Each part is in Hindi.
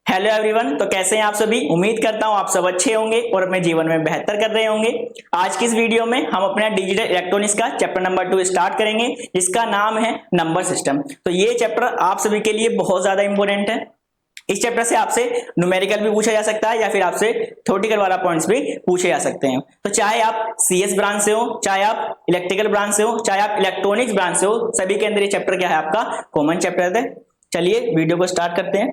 Hello everyone. तो कैसे हैं आप सभी। उम्मीद करता हूं आप सब अच्छे होंगे और अपने जीवन में बेहतर कर रहे होंगे। आज की इस वीडियो में हम अपना डिजिटल इलेक्ट्रॉनिक्स का चैप्टर नंबर 2 स्टार्ट करेंगे, जिसका नाम है नंबर सिस्टम। तो ये चैप्टर आप सभी के लिए बहुत ज्यादा इंपॉर्टेंट है। इस चैप्टर से आपसे न्यूमेरिकल भी पूछा जा सकता है या फिर आपसे थ्योरेटिकल वाला पॉइंट्स भी पूछे जा सकते हैं। तो चाहे आप सीएस ब्रांच से हो, चाहे आप इलेक्ट्रिकल ब्रांच से हो, चाहे आप इलेक्ट्रॉनिक्स ब्रांच से हो, सभी के अंदर ये चैप्टर क्या है, आपका कॉमन चैप्टर है। चलिए वीडियो को स्टार्ट करते हैं।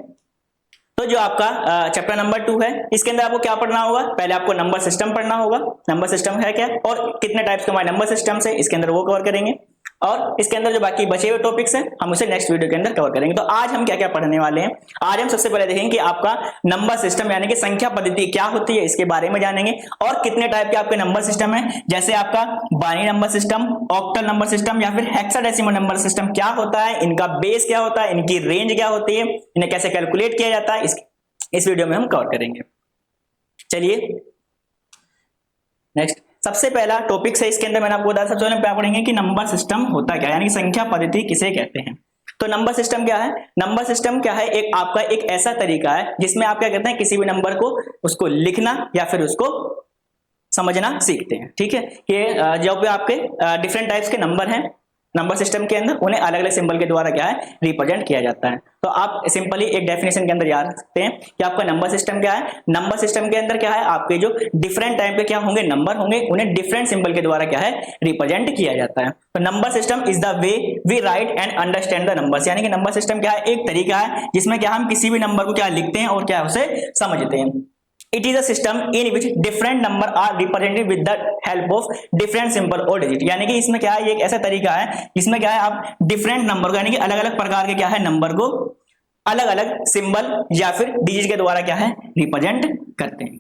तो जो आपका चैप्टर नंबर 2 है, इसके अंदर आपको क्या पढ़ना होगा। पहले आपको नंबर सिस्टम पढ़ना होगा। नंबर सिस्टम है क्या और कितने टाइप्स के हमारे नंबर सिस्टम्स है, इसके अंदर वो कवर करेंगे। और इसके अंदर जो बाकी बचे हुए टॉपिक्स हैं हम उसे नेक्स्ट वीडियो के अंदर कवर करेंगे। तो आज हम क्या क्या पढ़ने वाले हैं। आज हम सबसे पहले देखेंगे कि आपका नंबर सिस्टम यानी कि संख्या पद्धति क्या होती है, इसके बारे में जानेंगे। और कितने टाइप के आपके नंबर सिस्टम है, जैसे आपका binary number system, octal number system या फिर हेक्साडेसिमल नंबर सिस्टम क्या होता है, इनका बेस क्या होता है, इनकी रेंज क्या होती है, इन्हें कैसे कैलकुलेट किया जाता है, इस वीडियो में हम कवर करेंगे। चलिए नेक्स्ट सबसे पहला टॉपिक है, इसके अंदर मैंने आपको बताया। सबसे पहले क्या पढ़ेंगे कि नंबर सिस्टम होता क्या है, यानी कि संख्या पद्धति किसे कहते हैं। तो नंबर सिस्टम क्या है। नंबर सिस्टम क्या है, एक आपका एक ऐसा तरीका है जिसमें आप क्या कहते हैं, किसी भी नंबर को उसको लिखना या फिर उसको समझना सीखते हैं। ठीक है, कि जो भी आपके डिफरेंट टाइप्स के नंबर हैं नंबर सिस्टम के अंदर, उन्हें अलग अलग सिंबल के द्वारा क्या है, रिप्रेजेंट किया जाता है। तो आप सिंपली एक डेफिनेशन के अंदर याद रख सकते हैं कि आपका नंबर सिस्टम क्या है। नंबर सिस्टम के अंदर क्या है, आपके जो डिफरेंट टाइप के क्या होंगे नंबर होंगे, उन्हें डिफरेंट सिंबल के द्वारा क्या है, रिप्रेजेंट किया जाता है। तो number system is the way we write and understand the numbers, यानी कि नंबर सिस्टम क्या है, एक तरीका है जिसमें क्या हम किसी भी नंबर को क्या लिखते हैं और क्या उसे समझते हैं। It is a system in which different number are represented with the help of different symbol or digit, यानी कि इसमें क्या है, ये एक ऐसा तरीका है जिसमें क्या है आप डिफरेंट नंबर को यानी कि अलग अलग प्रकार के क्या है नंबर को अलग अलग सिंबल या फिर डिजिट के द्वारा क्या है रिप्रेजेंट करते हैं।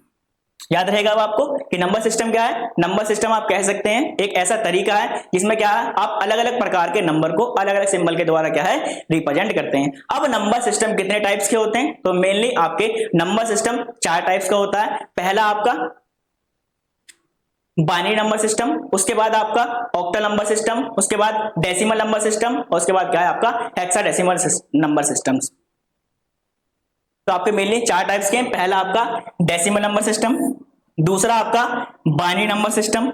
याद रहेगा अब आपको कि नंबर सिस्टम क्या है। नंबर सिस्टम आप कह सकते हैं एक ऐसा तरीका है जिसमें क्या है आप अलग अलग प्रकार के नंबर को अलग अलग सिंबल के द्वारा क्या है रिप्रेजेंट करते हैं। अब नंबर सिस्टम कितने टाइप्स के होते हैं, तो मेनली आपके नंबर सिस्टम 4 टाइप्स का होता है। पहला आपका बाइनरी नंबर सिस्टम, उसके बाद आपका ऑक्टल नंबर सिस्टम, उसके बाद डेसिमल नंबर सिस्टम और उसके बाद क्या है आपका हेक्साडेसिमल नंबर सिस्टम्स। तो आपके मेनली 4 टाइप्स के हैं। पहला आपका डेसिमल नंबर सिस्टम, दूसरा आपका बाइनरी नंबर सिस्टम,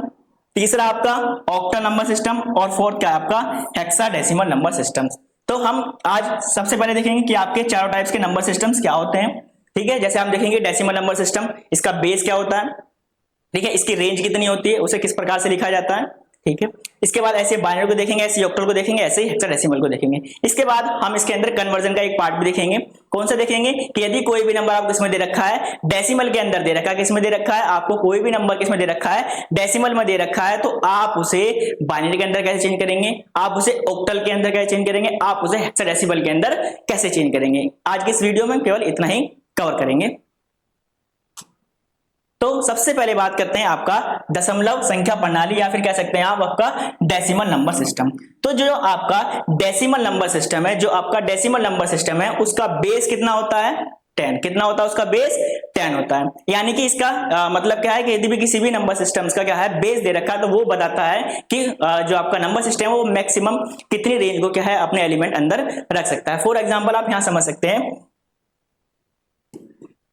तीसरा आपका ऑक्टल नंबर सिस्टम और फोर्थ क्या है आपका हेक्साडेसिमल नंबर सिस्टम्स। तो हम आज सबसे पहले देखेंगे कि आपके 4 टाइप्स के नंबर सिस्टम्स क्या होते हैं। ठीक है, जैसे हम देखेंगे डेसिमल नंबर सिस्टम, इसका बेस क्या होता है, ठीक है, इसकी रेंज कितनी होती है, उसे किस प्रकार से लिखा जाता है। ठीक है, इसके बाद ऐसे बाइनरी को देखेंगे, ऐसे ऑक्टल को देखेंगे, ऐसे ही हेक्साडेसिमल को देखेंगे। इसके बाद हम इसके अंदर कन्वर्जन का एक पार्ट भी देखेंगे। कौन सा देखेंगे कि यदि कोई भी नंबर आपको इसमें दे रखा है, डेसिमल के अंदर दे रखा है, किसमें दे रखा है, आपको कोई भी नंबर किसमें दे रखा है, डेसिमल में दे रखा है, तो आप उसे बाइनरी के अंदर कैसे चेंज करेंगे, आप उसे ऑक्टल के अंदर कैसे चेंज करेंगे, आप उसे हेक्साडेसिमल के अंदर कैसे चेंज करेंगे। आज की इस वीडियो में केवल इतना ही कवर करेंगे। तो सबसे पहले बात करते हैं आपका दशमलव संख्या प्रणाली या फिर कह सकते हैं आप आपका डेसिमल नंबर सिस्टम। तो जो आपका डेसिमल नंबर सिस्टम है, जो आपका डेसिमल नंबर सिस्टम है, उसका बेस कितना होता है 10। कितना होता है उसका बेस 10 होता है। यानी कि इसका मतलब क्या है कि यदि भी किसी भी नंबर सिस्टम्स का क्या है बेस दे रखा है, तो वो बताता है कि जो आपका नंबर सिस्टम है वो मैक्सिमम कितनी रेंज को क्या है अपने एलिमेंट अंदर रख सकता है। फॉर एग्जाम्पल आप यहां समझ सकते हैं,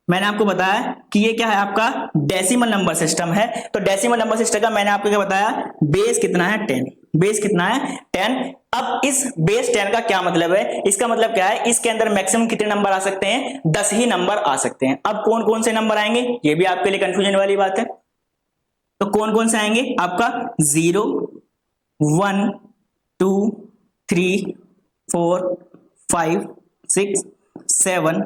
मैंने आपको बताया कि ये क्या है आपका डेसिमल नंबर सिस्टम है। तो डेसिमल नंबर सिस्टम का मैंने आपको क्या बताया, बेस कितना है 10। बेस कितना है 10। अब इस बेस 10 का क्या मतलब है, इसका मतलब क्या है, इसके अंदर मैक्सिमम कितने नंबर आ सकते हैं, 10 ही नंबर आ सकते हैं। अब कौन कौन से नंबर आएंगे, ये भी आपके लिए कंफ्यूजन वाली बात है। तो कौन कौन से आएंगे, आपका 0 1 2 3 4 5 6 7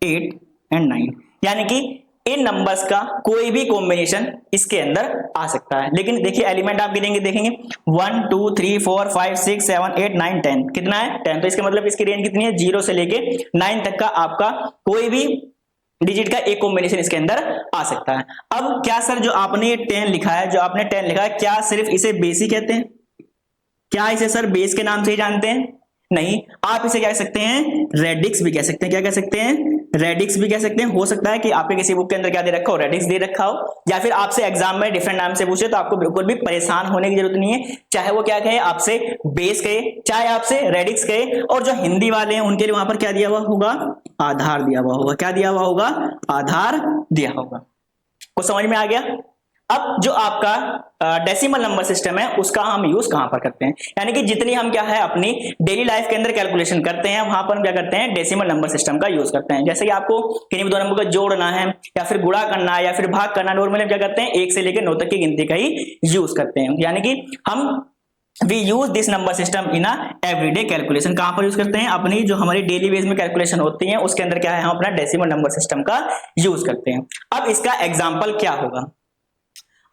8 एंड 9, यानी कि इन नंबर्स का कोई भी कॉम्बिनेशन इसके अंदर आ सकता है। लेकिन देखिए एलिमेंट आप गिनेंगे देखेंगे 1 2 3 4 5 6 7 8 9 10, कितना है 10। तो इसका मतलब इसकी रेंज कितनी है, 0 से लेके 9 तक का आपका कोई भी डिजिट का एक कॉम्बिनेशन इसके अंदर आ सकता है। अब क्या सर जो आपने ये 10 लिखा है, जो आपने 10 लिखा है, क्या सिर्फ इसे बेस ही कहते हैं, क्या इसे सर बेस के नाम से ही जानते हैं, नहीं, आप इसे क्या कह सकते हैं रेडिक्स भी कह सकते हैं। क्या कह सकते हैं, रेडिक्स भी कह सकते हैं। हो सकता है कि आपके किसी बुक के अंदर क्या दे रखा हो, रेडिक्स दे रखा हो, या फिर आपसे एग्जाम में डिफरेंट नाम से पूछे तो आपको बिल्कुल भी परेशान होने की जरूरत नहीं है। चाहे वो क्या कहे, आपसे बेस कहे, चाहे आपसे रेडिक्स कहे, और जो हिंदी वाले हैं उनके लिए वहां पर क्या दिया हुआ होगा, आधार दिया हुआ होगा। क्या दिया हुआ होगा, आधार दिया होगा। कुछ समझ में आ गया। अब जो आपका डेसिमल नंबर सिस्टम है उसका हम यूज कहां पर करते हैं, यानी कि जितनी हम क्या है अपनी डेली लाइफ के अंदर कैलकुलेशन करते हैं वहां पर हम क्या करते हैं, डेसिमल नंबर सिस्टम का यूज करते हैं। जैसे कि आपको किन्हीं भी दो नंबर को जोड़ना है या फिर गुणा करना है या फिर भाग करना, नॉर्मली हम क्या करते हैं 1 से लेकर 9 तक की गिनती का ही यूज करते हैं। यानी कि हम we use this number system in everyday calculation. कहां पर यूज करते हैं, अपनी जो हमारी डेली बेस में कैलकुलेशन होती है उसके अंदर क्या है, हम अपना डेसिमल नंबर सिस्टम का यूज करते हैं। अब इसका एग्जाम्पल क्या होगा,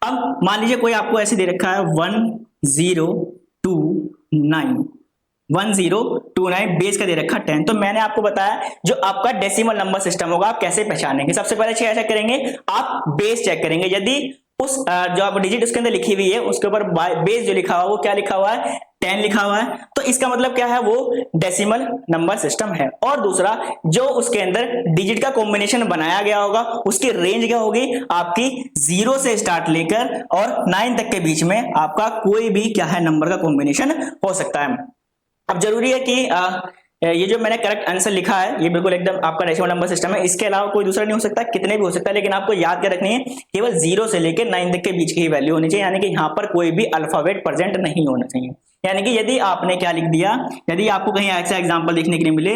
अब मान लीजिए कोई आपको ऐसे दे रखा है 1029 बेस का दे रखा 10। तो मैंने आपको बताया जो आपका डेसिमल नंबर सिस्टम होगा आप कैसे पहचानेंगे। सबसे पहले चेक करेंगे, आप बेस चेक करेंगे। यदि उस जो आप डिजिट उसके अंदर लिखी हुई है उसके ऊपर बेस जो लिखा हुआ वो क्या लिखा हुआ है, 10 लिखा हुआ है, तो इसका मतलब क्या है, वो डेसिमल नंबर सिस्टम है। और दूसरा, जो उसके अंदर डिजिट का कॉम्बिनेशन बनाया गया होगा उसकी रेंज क्या होगी, आपकी 0 से स्टार्ट लेकर और 9 तक के बीच में आपका कोई भी क्या है नंबर का कॉम्बिनेशन हो सकता है। अब जरूरी है कि ये जो मैंने करेक्ट आंसर लिखा है ये बिल्कुल एकदम आपका डेसिमल नंबर सिस्टम है, इसके अलावा कोई दूसरा नहीं हो सकता, कितने भी हो सकता है, लेकिन आपको याद क्या रखनी है, केवल 0 से लेकर 9 तक के बीच की ही वैल्यू होनी चाहिए। यानी कि यहाँ पर कोई भी अल्फाबेट प्रेजेंट नहीं होना चाहिए। यानी कि यदि आपने क्या लिख दिया, यदि आपको कहीं ऐसा एग्जांपल देखने के लिए मिले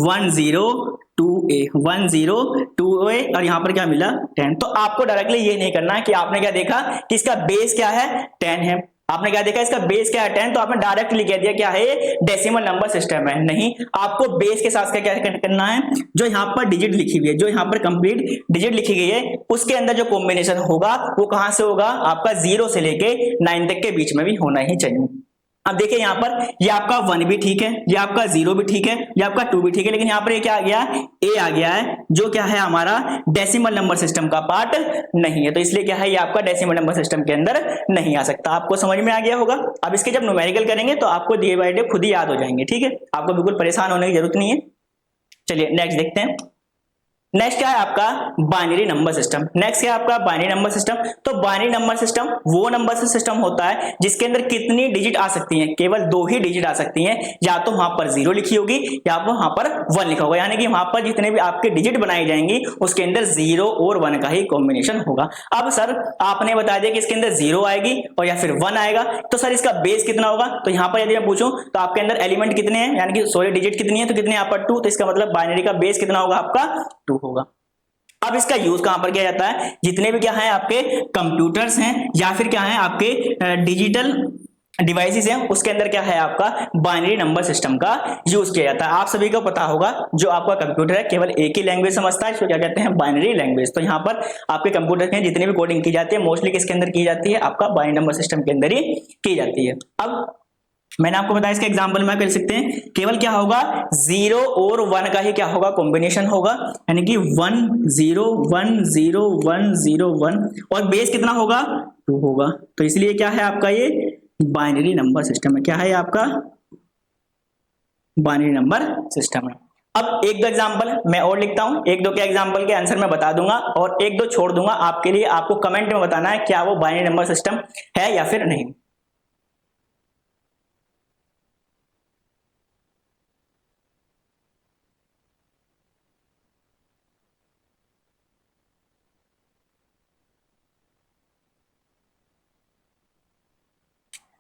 102A और यहाँ पर क्या मिला 10, तो आपको डायरेक्टली ये नहीं करना है कि आपने क्या देखा कि इसका बेस क्या है 10 है, आपने क्या देखा इसका बेस क्या है 10, तो आपने डायरेक्टली कह दिया क्या है डेसिमल नंबर सिस्टम है। नहीं, आपको बेस के साथ क्या करना है, जो यहाँ पर डिजिट लिखी हुई है, जो यहाँ पर कंप्लीट डिजिट लिखी गई है उसके अंदर जो कॉम्बिनेशन होगा वो कहां से होगा, आपका 0 से लेके 9 तक के बीच में भी होना ही चाहिए। अब देखिए यहाँ पर ये आपका 1 भी ठीक है, ये आपका 0 भी ठीक है, ये आपका 2 भी ठीक है, लेकिन यहाँ पर ये क्या आ गया, ए आ गया है, जो क्या है हमारा डेसिमल नंबर सिस्टम का पार्ट नहीं है। तो इसलिए क्या है ये आपका डेसिमल नंबर सिस्टम के अंदर नहीं आ सकता। आपको समझ में आ गया होगा। अब इसके जब न्यूमेरिकल करेंगे तो आपको डे बाय डे खुद ही याद हो जाएंगे, ठीक है, आपको बिल्कुल परेशान होने की जरूरत नहीं है। चलिए नेक्स्ट देखते हैं। नेक्स्ट क्या है आपका बाइनरी नंबर सिस्टम। नेक्स्ट क्या है आपका बाइनरी नंबर सिस्टम। तो बाइनरी नंबर सिस्टम वो नंबर सिस्टम होता है जिसके अंदर कितनी डिजिट आ सकती हैं, केवल 2 ही डिजिट आ सकती हैं, या तो वहां पर 0 लिखी होगी या तो वहां पर 1 लिखा होगा। यानी कि वहां पर जितने भी आपके डिजिट बनाई जाएंगी उसके अंदर 0 और 1 का ही कॉम्बिनेशन होगा। अब सर आपने बता दिया कि इसके अंदर 0 आएगी और या फिर 1 आएगा, तो सर इसका बेस कितना होगा। तो यहां पर यदि मैं पूछूं तो आपके अंदर एलिमेंट कितने हैं, यानी कि सॉरी डिजिट कितनी है, तो कितने यहाँ पर 2, तो इसका मतलब बाइनरी का बेस कितना होगा, आपका 2 होगा। अब इसका यूज कहां पर किया जाता है, जितने भी क्या है आपके कंप्यूटर्स हैं या फिर क्या है आपके डिजिटल डिवाइसेस हैं उसके अंदर क्या है आपका बाइनरी नंबर सिस्टम का यूज किया जाता है। आप सभी को पता होगा जो आपका कंप्यूटर है केवल एक ही लैंग्वेज समझता है, इसको क्या कहते हैं बाइनरी लैंग्वेज। तो यहाँ पर आपके कंप्यूटर में जितनी भी कोडिंग की जाती है मोस्टली किसके अंदर की जाती है, आपका बाइनरी नंबर सिस्टम के अंदर ही की जाती है। अब मैंने आपको बताया इसका एग्जांपल में कर सकते हैं, केवल क्या होगा 0 और 1 का ही क्या होगा कॉम्बिनेशन होगा, यानी कि 1 0 1 0 1 0 1 और बेस कितना होगा 2 होगा। तो इसलिए क्या है आपका ये बाइनरी नंबर सिस्टम है। क्या है आपका बाइनरी नंबर सिस्टम है। अब एक दो एग्जांपल मैं और लिखता हूं, एक दो के एग्जांपल के आंसर मैं बता दूंगा और एक दो छोड़ दूंगा आपके लिए। आपको कमेंट में बताना है क्या वो बाइनरी नंबर सिस्टम है या फिर नहीं।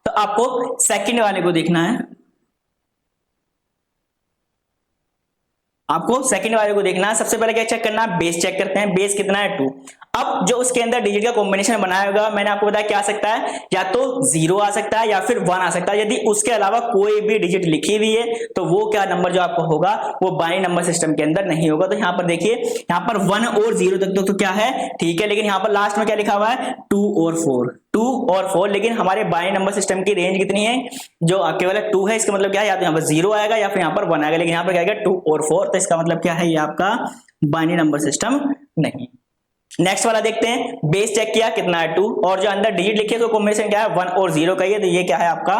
तो आपको सेकंड वाले को देखना है, आपको सेकंड वाले को देखना है। सबसे पहले क्या चेक करना है, बेस चेक करते हैं, बेस कितना है 2। अब जो उसके अंदर डिजिट का कॉम्बिनेशन बनाया होगा मैंने आपको बताया क्या आ सकता है, या तो 0 आ सकता है या फिर 1 आ सकता है। यदि उसके अलावा कोई भी डिजिट लिखी हुई है तो वो क्या नंबर जो आपको होगा वो बाइनरी नंबर सिस्टम के अंदर नहीं होगा। तो यहाँ पर देखिए यहाँ पर 1 और 0 तक तो क्या है ठीक है, लेकिन यहाँ पर लास्ट में क्या लिखा हुआ है 2 और 4, लेकिन हमारे बाइनरी नंबर सिस्टम की रेंज कितनी है, जो केवल 2 है। इसका मतलब क्या है, या तो यहाँ पर 0 आएगा या फिर यहाँ पर 1 आएगा, लेकिन यहाँ पर क्या आएगा 2 और 4। तो इसका मतलब क्या है ये आपका बाइनरी नंबर सिस्टम नहीं। नेक्स्ट वाला देखते हैं, बेस चेक किया कितना है 2 और जो अंदर डिजिट लिखे तो कॉम्बिनेशन क्या है 1 और 0 का ही है, तो ये क्या है आपका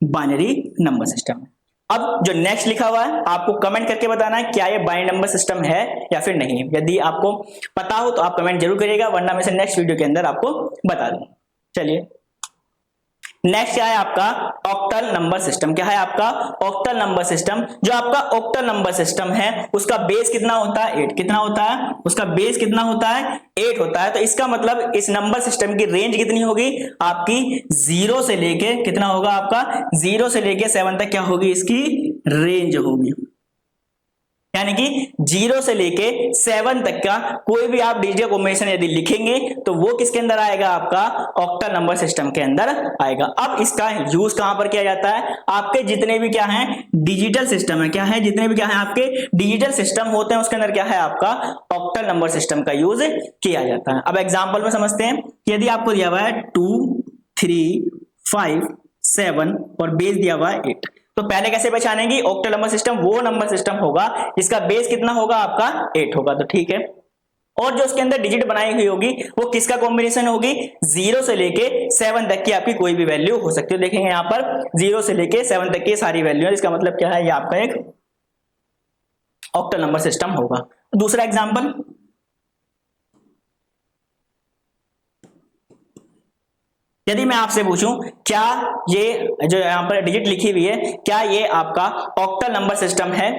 बाइनरी नंबर सिस्टम। अब जो नेक्स्ट लिखा हुआ है आपको कमेंट करके बताना है क्या ये बाइनरी नंबर सिस्टम है या फिर नहीं। यदि आपको पता हो तो आप कमेंट जरूर करिएगा, वरना मैं नेक्स्ट वीडियो के अंदर आपको बता दूंगा। चलिए नेक्स्ट क्या है आपका ऑक्टल नंबर सिस्टम। क्या है आपका ऑक्टल नंबर सिस्टम। जो आपका ऑक्टल नंबर सिस्टम है उसका बेस कितना होता है 8। कितना होता है उसका बेस कितना होता है 8 होता है। तो इसका मतलब इस नंबर सिस्टम की रेंज कितनी होगी आपकी 0 से लेके कितना होगा आपका 0 से लेके 7 तक क्या होगी इसकी रेंज होगी। यानी कि 0 से लेके 7 तक का कोई भी आप डिजिटल कॉम्बिनेशन यदि लिखेंगे तो वो किसके अंदर आएगा आपका ऑक्टल नंबर सिस्टम के अंदर आएगा। अब इसका यूज कहां पर किया जाता है आपके जितने भी क्या है डिजिटल सिस्टम है। क्या है जितने भी क्या है आपके डिजिटल सिस्टम होते हैं उसके अंदर क्या है आपका ऑक्टल नंबर सिस्टम का यूज किया जाता है। अब एग्जांपल में समझते हैं कि यदि आपको दिया हुआ है 2 3 5 7 और बेस दिया हुआ है 8, तो पहले कैसे पहचानेंगे ऑक्टल नंबर सिस्टम वो नंबर सिस्टम होगा जिसका बेस कितना होगा आपका 8 होगा। तो ठीक है, और जो उसके अंदर डिजिट बनाई हुई होगी वो किसका कॉम्बिनेशन होगी 0 से लेके 7 तक की आपकी कोई भी वैल्यू हो सकती है। देखेंगे यहां पर 0 से लेके 7 तक की सारी वैल्यू है, इसका मतलब क्या है ये आपका एक ऑक्टल नंबर सिस्टम होगा। दूसरा एग्जांपल यदि मैं आपसे पूछूं क्या ये जो यहां पर डिजिट लिखी हुई है क्या ये आपका ऑक्टल नंबर सिस्टम है,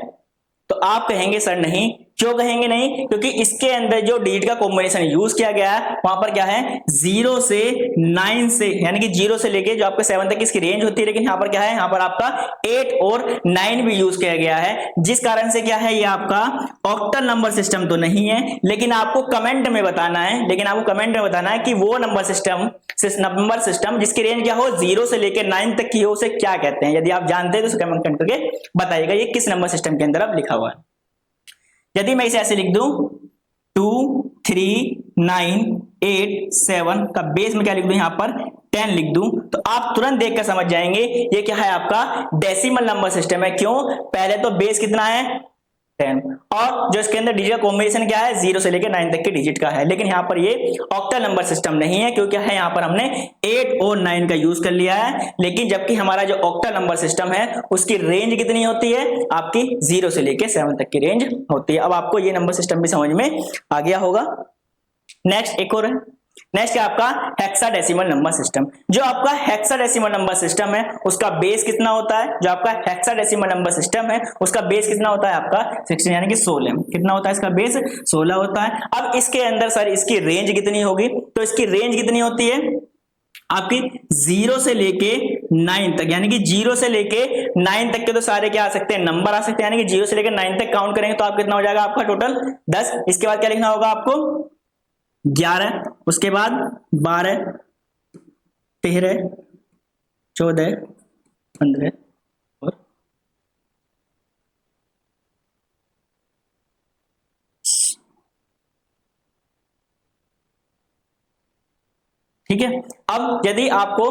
तो आप कहेंगे सर नहीं। क्यों कहेंगे नहीं? क्योंकि इसके अंदर जो डिजिट का कॉम्बिनेशन यूज किया गया है वहां पर क्या है 0 से 9 से यानी कि 0 से लेके जो आपके 7 तक इसकी रेंज होती है, लेकिन यहाँ पर क्या है यहाँ पर आपका 8 और 9 भी यूज किया गया है, जिस कारण से क्या है ये आपका ऑक्टल नंबर सिस्टम तो नहीं है। लेकिन आपको कमेंट में बताना है कि वो नंबर सिस्टम जिसकी रेंज क्या हो 0 से लेकर 9 तक की हो उसे क्या कहते हैं। यदि आप जानते हैं तो कमेंट करके बताइएगा ये किस नंबर सिस्टम के अंदर अब लिखा हुआ है। यदि मैं इसे ऐसे लिख दूं 2 3 9 8 7 का बेस में क्या लिख दूं यहां पर 10 लिख दूं, तो आप तुरंत देखकर समझ जाएंगे ये क्या है आपका डेसिमल नंबर सिस्टम है। क्यों? पहले तो बेस कितना है 10 और जो इसके अंदर डिजिट कॉम्बिनेशन क्या है 0 से लेकर 9 तक के डिजिट का है। लेकिन यहाँ पर ये ऑक्टल नंबर सिस्टम नहीं है क्योंकि है यहाँ पर हमने 8 और 9 का यूज कर लिया है। लेकिन जबकि हमारा जो ऑक्टल नंबर सिस्टम है उसकी रेंज कितनी होती है आपकी 0 से लेकर 7 तक की रेंज होती है। अब आपको ये नंबर सिस्टम भी समझ में आ गया होगा। नेक्स्ट एक और है, नेक्स्ट है आपका हेक्साडेसिमल नंबर सिस्टम। जो आपका हेक्साडेसिमल नंबर सिस्टम है उसका बेस कितना होता है, जो आपका हेक्साडेसिमल नंबर सिस्टम है उसका बेस कितना होता है आपका 16 यानी कि 16। कितना होता है इसका बेस 16 होता है। अब इसके अंदर सर इसकी रेंज कितनी होगी, तो इसकी रेंज कितनी होती है आपकी 0 से लेके 9 तक, यानी कि 0 से लेके 9 तक के तो सारे क्या आ सकते हैं नंबर आ सकते हैं। यानी कि 0 से लेकर 9 तक काउंट करेंगे तो आप कितना हो जाएगा आपका टोटल 10। इसके बाद क्या लिखना होगा आपको 11, उसके बाद 12 13 14 15 और ठीक है। अब यदि आपको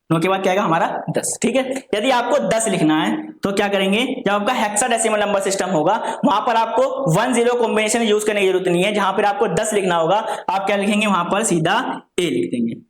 9 के बाद क्या आएगा हमारा 10। ठीक है, यदि आपको 10 लिखना है तो क्या करेंगे जब आपका हेक्साडेसिमल नंबर सिस्टम होगा वहां पर आपको 1 0 कॉम्बिनेशन यूज करने की जरूरत नहीं है। जहां पर आपको 10 लिखना होगा आप क्या लिखेंगे वहां पर सीधा ए लिख देंगे।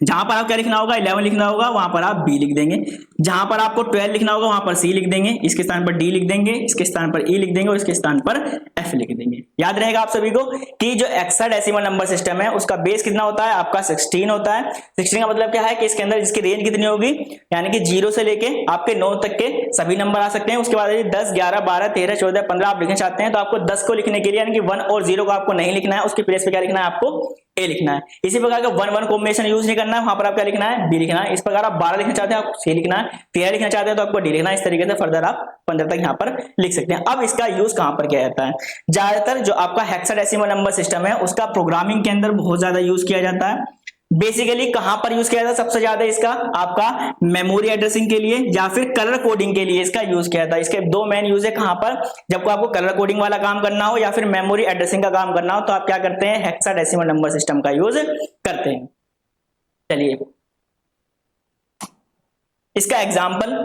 जहां पर आप क्या लिखना होगा 11 लिखना होगा वहां पर आप बी लिख देंगे। जहां पर आपको 12 लिखना होगा वहां पर सी लिख देंगे, इसके स्थान पर डी लिख देंगे, इसके स्थान पर ई लिख देंगे और इसके स्थान पर एफ लिख देंगे। याद रहेगा आप सभी को कि जो हेक्साडेसिमल नंबर सिस्टम है उसका बेस कितना होता है आपका 16 होता है। 16 का मतलब क्या है कि इसके अंदर इसकी रेंज कितनी होगी, यानी कि 0 से लेके आपके 9 तक के सभी नंबर आ सकते हैं। उसके बाद 10 11 12 13 14 15 आप लिखना चाहते हैं तो आपको 10 को लिखने के लिए यानी कि 1 और 0 को आपको नहीं लिखना है, उसके प्लेस पे क्या लिखना है आपको ए लिखना है। इसी प्रकार का 1 1 कॉम्बिनेशन यूज नहीं करना है, वहां पर आप क्या लिखना है बी लिखना है। इस प्रकार आप 12 लिखना चाहते हैं आपको सी लिखना है, 13 लिखना चाहते हैं तो आपको डी लिखना है। इस तरीके से फर्दर आप 15 तक यहाँ पर लिख सकते हैं। अब इसका यूज कहां पर किया जाता है, ज्यादातर जो आपका हेक्साडेसिमल नंबर सिस्टम है उसका प्रोग्रामिंग के अंदर बहुत ज्यादा यूज किया जाता है। बेसिकली कहां पर यूज किया जाता है सबसे ज्यादा इसका आपका मेमोरी एड्रेसिंग के लिए या फिर कलर कोडिंग के लिए इसका यूज किया जाता है। इसके दो मेन यूज है, कहां पर जब आपको कलर कोडिंग वाला काम करना हो या फिर मेमोरी एड्रेसिंग का काम करना हो तो आप क्या करते हैं हेक्साडेसिमल नंबर सिस्टम का यूज करते हैं। चलिए इसका एग्जांपल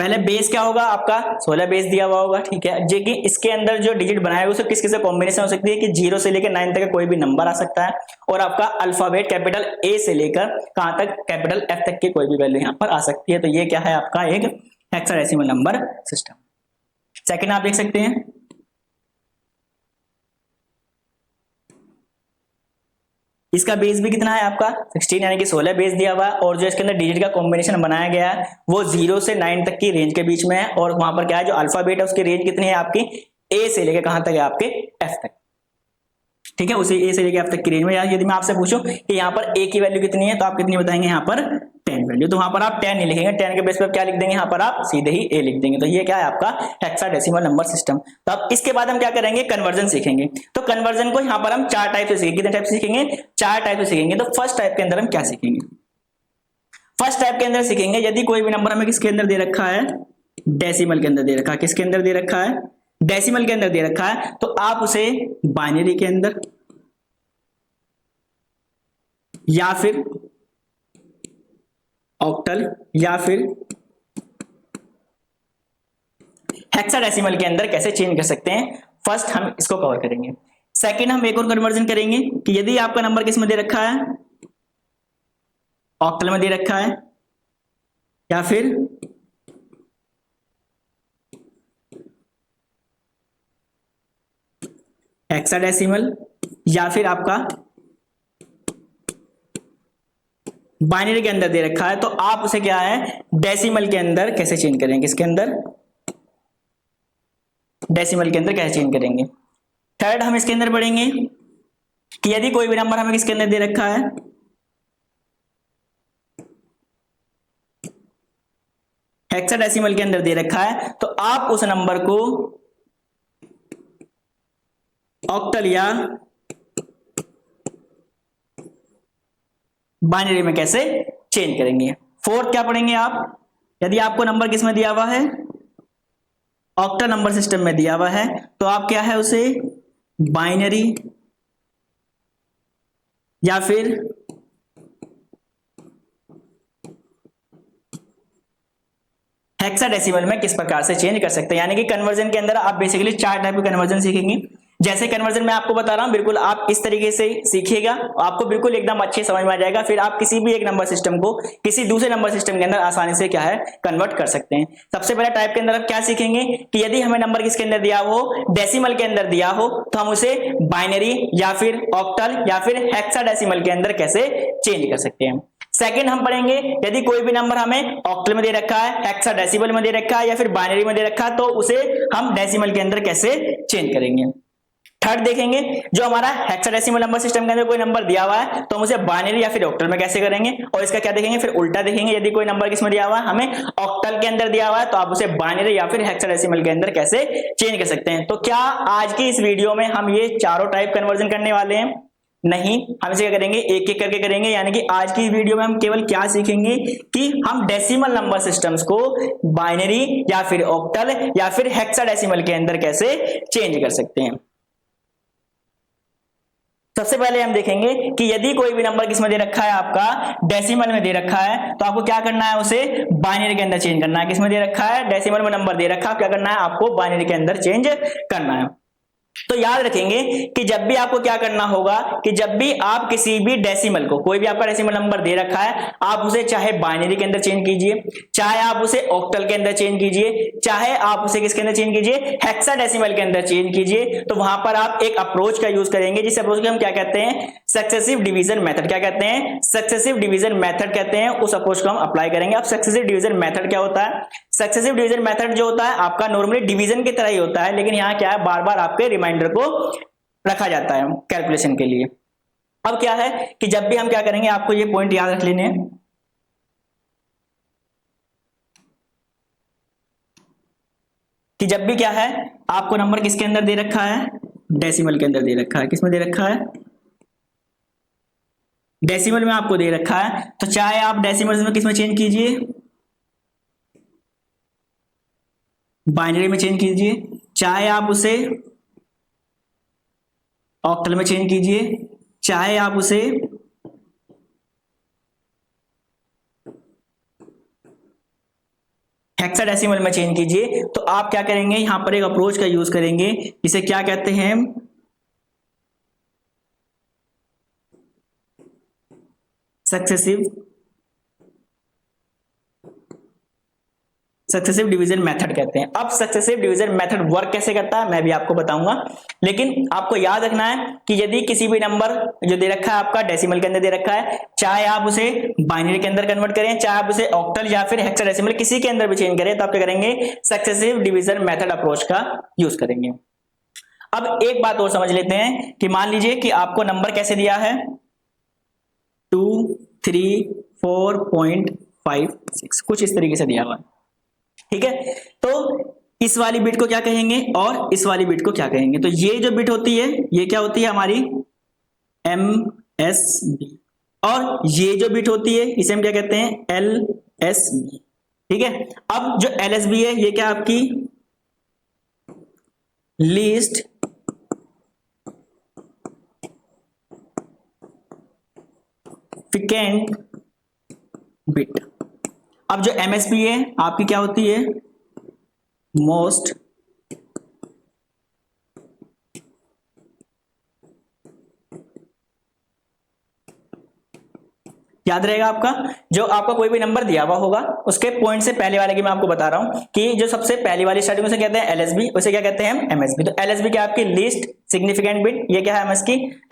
पहले बेस क्या होगा आपका 16 बेस दिया हुआ होगा, ठीक है, जो कि इसके अंदर जो डिजिट बनाया हुआ उसको किस किस से कॉम्बिनेशन हो सकती है कि 0 से लेकर 9 तक कोई भी नंबर आ सकता है, और आपका अल्फाबेट कैपिटल ए से लेकर कहां तक कैपिटल एफ तक की कोई भी वैल्यू यहां पर आ सकती है। तो ये क्या है आपका एक हेक्साडेसिमल नंबर सिस्टम। सेकंड आप देख सकते हैं, इसका बेस भी कितना है आपका 16 यानी कि 16 बेस दिया हुआ है, और जो इसके अंदर डिजिट का कॉम्बिनेशन बनाया गया है वो 0 से 9 तक की रेंज के बीच में है, और वहां पर क्या है जो अल्फाबेट है उसकी रेंज कितनी है आपकी ए से लेकर कहां तक है आपके एफ तक, ठीक है, उसी ए से लेकर एफ तक की रेंज में। यदि मैं आपसे पूछूं कि यहाँ पर ए की वैल्यू कितनी है तो आप कितनी बताएंगे यहाँ पर 10 वैल्यू, तो वहां पर आप 10 नहीं लिखेंगे, 10 के बेस पर क्या लिख देंगे यहाँ पर आप सीधे ही ए लिख देंगे। तो ये क्या है आपका हेक्साडेसिमल नंबर सिस्टम। तो अब इसके बाद हम क्या करेंगे कन्वर्जन सीखेंगे। तो कन्वर्जन को यहाँ पर हम 4 टाइप से सीखेंगे। कितने टाइप से सीखेंगे 4 टाइप से सीखेंगे। तो फर्स्ट टाइप के अंदर हम क्या सीखेंगे, फर्स्ट टाइप के अंदर सीखेंगे यदि कोई भी नंबर हमें किसके अंदर दे रखा है डेसिमल के अंदर दे रखा है, किसके अंदर दे रखा है डेसिमल के अंदर दे रखा है, तो आप उसे बाइनरी के अंदर या फिर ऑक्टल या फिर हेक्साडेसिमल के अंदर कैसे चेंज कर सकते हैं, फर्स्ट हम इसको कवर करेंगे। सेकंड हम एक और कन्वर्जन करेंगे कि यदि आपका नंबर किस में दे रखा है ऑक्टल में दे रखा है या फिर हेक्साडेसिमल या फिर आपका बाइनरी के अंदर दे रखा है, तो आप उसे क्या है डेसिमल के अंदर कैसे चेंज करेंगे, किसके अंदर डेसिमल के अंदर कैसे चेंज करेंगे। थर्ड हम इसके अंदर पढ़ेंगे कि यदि कोई भी नंबर हमें किसके अंदर दे रखा है हेक्साडेसिमल के अंदर दे रखा है, तो आप उस नंबर को ऑक्टल या बाइनरी में कैसे चेंज करेंगे। फोर्थ क्या पढ़ेंगे आप, यदि आपको नंबर किस में दिया हुआ है ऑक्टल नंबर सिस्टम में दिया हुआ है, तो आप क्या है उसे बाइनरी या फिर हेक्साडेसिमल में किस प्रकार से चेंज कर सकते हैं। यानी कि कन्वर्जन के अंदर आप बेसिकली 4 टाइप के कन्वर्जन सीखेंगे। जैसे कन्वर्जन मैं आपको बता रहा हूं बिल्कुल आप इस तरीके से सीखिएगा, आपको बिल्कुल एकदम अच्छे समझ में आ जाएगा, फिर आप किसी भी एक नंबर सिस्टम को किसी दूसरे नंबर सिस्टम के अंदर आसानी से क्या है कन्वर्ट कर सकते हैं। सबसे पहले टाइप के अंदर आप क्या सीखेंगे कि यदि हमें नंबर किसके अंदर दिया हो डेसिमल के अंदर दिया हो, तो हम उसे बाइनरी या फिर ऑक्टल या फिर हेक्साडेसिमल के अंदर कैसे चेंज कर सकते हैं। सेकंड हम पढ़ेंगे यदि कोई भी नंबर हमें ऑक्टल में दे रखा है हेक्साडेसिमल में दे रखा है या फिर बाइनरी में दे रखा है, तो उसे हम डेसिमल के अंदर कैसे चेंज करेंगे। थर्ड देखेंगे जो हमारा हेक्साडेसिमल नंबर सिस्टम के अंदर कोई नंबर दिया हुआ है तो हम उसे बाइनरी या फिर ऑक्टल में कैसे करेंगे, और इसका क्या देखेंगे फिर उल्टा देखेंगे यदि कोई नंबर किसमें दिया हुआ है हमें ऑक्टल के अंदर दिया हुआ है, तो आप उसे बाइनरी या फिर हेक्साडेसिमल के अंदर कैसे चेंज कर सकते हैं। तो क्या आज की इस वीडियो में हम ये चारों टाइप कन्वर्जन करने वाले हैं? नहीं, हम इसे क्या करेंगे एक एक करके करेंगे। यानी कि आज की वीडियो में हम केवल क्या सीखेंगे कि हम डेसिमल नंबर सिस्टम्स को बाइनरी या फिर ऑक्टल या फिर हेक्साडेसिमल के अंदर कैसे चेंज कर सकते हैं। सबसे पहले हम देखेंगे कि यदि कोई भी नंबर किसमें दे रखा है आपका डेसिमल में दे रखा है, तो आपको क्या करना है उसे बाइनरी के अंदर चेंज करना है। किसमें दे रखा है डेसिमल में नंबर दे रखा है, क्या करना है आपको बाइनरी के अंदर चेंज करना है। तो याद रखेंगे कि जब भी आपको क्या करना होगा कि जब भी आप किसी भी डेसिमल को कोई भी आपका डेसिमल नंबर दे रखा है, आप उसे चाहे बाइनरी के अंदर चेंज कीजिए, चाहे आप उसे ऑक्टल के अंदर चेंज कीजिए, चाहे आप उसे किसके अंदर चेंज कीजिए हेक्साडेसिमल के अंदर चेंज कीजिए, तो वहां पर आप एक अप्रोच का यूज करेंगे जिस अप्रोच को हम क्या कहते हैं सक्सेसिव डिवीजन मेथड। क्या कहते हैं सक्सेसिव डिवीजन मेथड कहते हैं। उस अप्रोच को हम अप्लाई करेंगे। अब सक्सेसिव डिवीजन मेथड क्या होता है? सक्सेसिव डिवीजन मेथड जो होता है आपका नॉर्मली डिवीजन की तरह ही होता है, लेकिन यहां क्या है बार बार आपके रिमाइंडर को रखा जाता है कैलकुलेशन के लिए। अब क्या है कि जब भी हम क्या करेंगे आपको ये पॉइंट याद रख लेने हैं कि जब भी क्या है आपको नंबर किसके अंदर दे रखा है डेसिमल के अंदर दे रखा है। किसमें दे रखा है डेसिमल में आपको दे रखा है, तो चाहे आप डेसिमल में किसमें चेंज कीजिए बाइनरी में चेंज कीजिए, चाहे आप उसे ऑक्टल में चेंज कीजिए, चाहे आप उसे हेक्साडेसिमल में चेंज कीजिए, तो आप क्या करेंगे, यहां पर एक अप्रोच का यूज करेंगे, इसे क्या कहते हैं, सक्सेसिव डिवीजन मेथड कहते हैं। अब सक्सेसिव डिवीजन मेथड वर्क कैसे करता है मैं भी आपको बताऊंगा, लेकिन आपको याद रखना है कि यदि किसी भी नंबर जो दे रखा है आपका डेसिमल के अंदर दे रखा है, चाहे आप उसे बाइनरी के अंदर कन्वर्ट करें, चाहे आप उसे ऑक्टल या फिर हेक्साडेसिमल किसी के अंदर भी चेंज करें, तो आप क्या करेंगे, सक्सेसिव डिवीजन मेथड अप्रोच का यूज करेंगे। अब एक बात और समझ लेते हैं कि मान लीजिए कि आपको नंबर कैसे दिया है 234.56, कुछ इस तरीके से दिया हुआ है, ठीक है। तो इस वाली बिट को क्या कहेंगे और इस वाली बिट को क्या कहेंगे, तो ये जो बिट होती है ये क्या होती है हमारी MSB, और ये जो बिट होती है इसे हम क्या कहते हैं LSB, ठीक है। अब जो LSB है ये क्या आपकी लीस्ट सिग्निफिकेंट बिट। अब जो MSB है आपकी क्या होती है मोस्ट याद रहेगा आपका, जो आपका कोई भी नंबर दिया हुआ होगा उसके पॉइंट से पहले वाले की मैं आपको बता रहा हूं कि जो सबसे पहली वाली स्टार्टिंग उसे कहते हैं LSB, उसे क्या कहते हैं हम MSB। तो LSB क्या आपकी लीस्ट सिग्निफिकेंट बिट, ये क्या है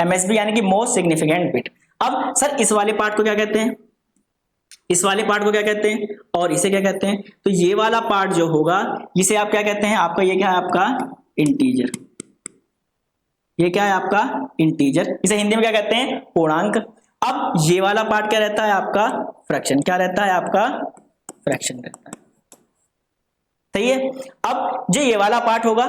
MSB यानी कि मोस्ट सिग्निफिकेंट बिट। अब सर इस वाले पार्ट को क्या कहते हैं, इस वाले पार्ट को क्या कहते हैं और इसे क्या कहते हैं, तो ये वाला पार्ट जो होगा इसे आप क्या कहते हैं, आपका ये क्या है आपका इंटीजर, ये क्या है आपका इंटीजर, इसे हिंदी में क्या कहते हैं पूर्णांक। अब ये वाला पार्ट क्या रहता है आपका फ्रैक्शन, क्या रहता है आपका फ्रैक्शन रहता है, सही है। अब जो ये वाला पार्ट होगा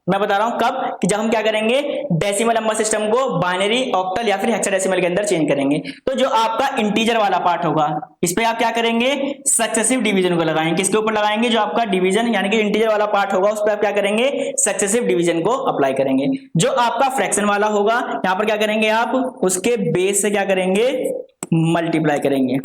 मैं बता रहा हूं कब, कि जब हम क्या करेंगे डेसिमल नंबर सिस्टम को बाइनरी ऑक्टल या फिर हेक्साडेसिमल के अंदर चेंज करेंगे। तो जो आपका इंटीजर वाला पार्ट होगा इस पे आप क्या करेंगे सक्सेसिव डिवीजन को लगाएंगे, किसके ऊपर लगाएंगे, जो आपका डिवीजन यानी कि इंटीजर वाला पार्ट होगा उस पर आप क्या करेंगे सक्सेसिव डिवीजन को अप्लाई करेंगे। जो आपका फ्रैक्शन वाला होगा यहां पर क्या करेंगे आप उसके बेस से क्या करेंगे मल्टीप्लाई करेंगे,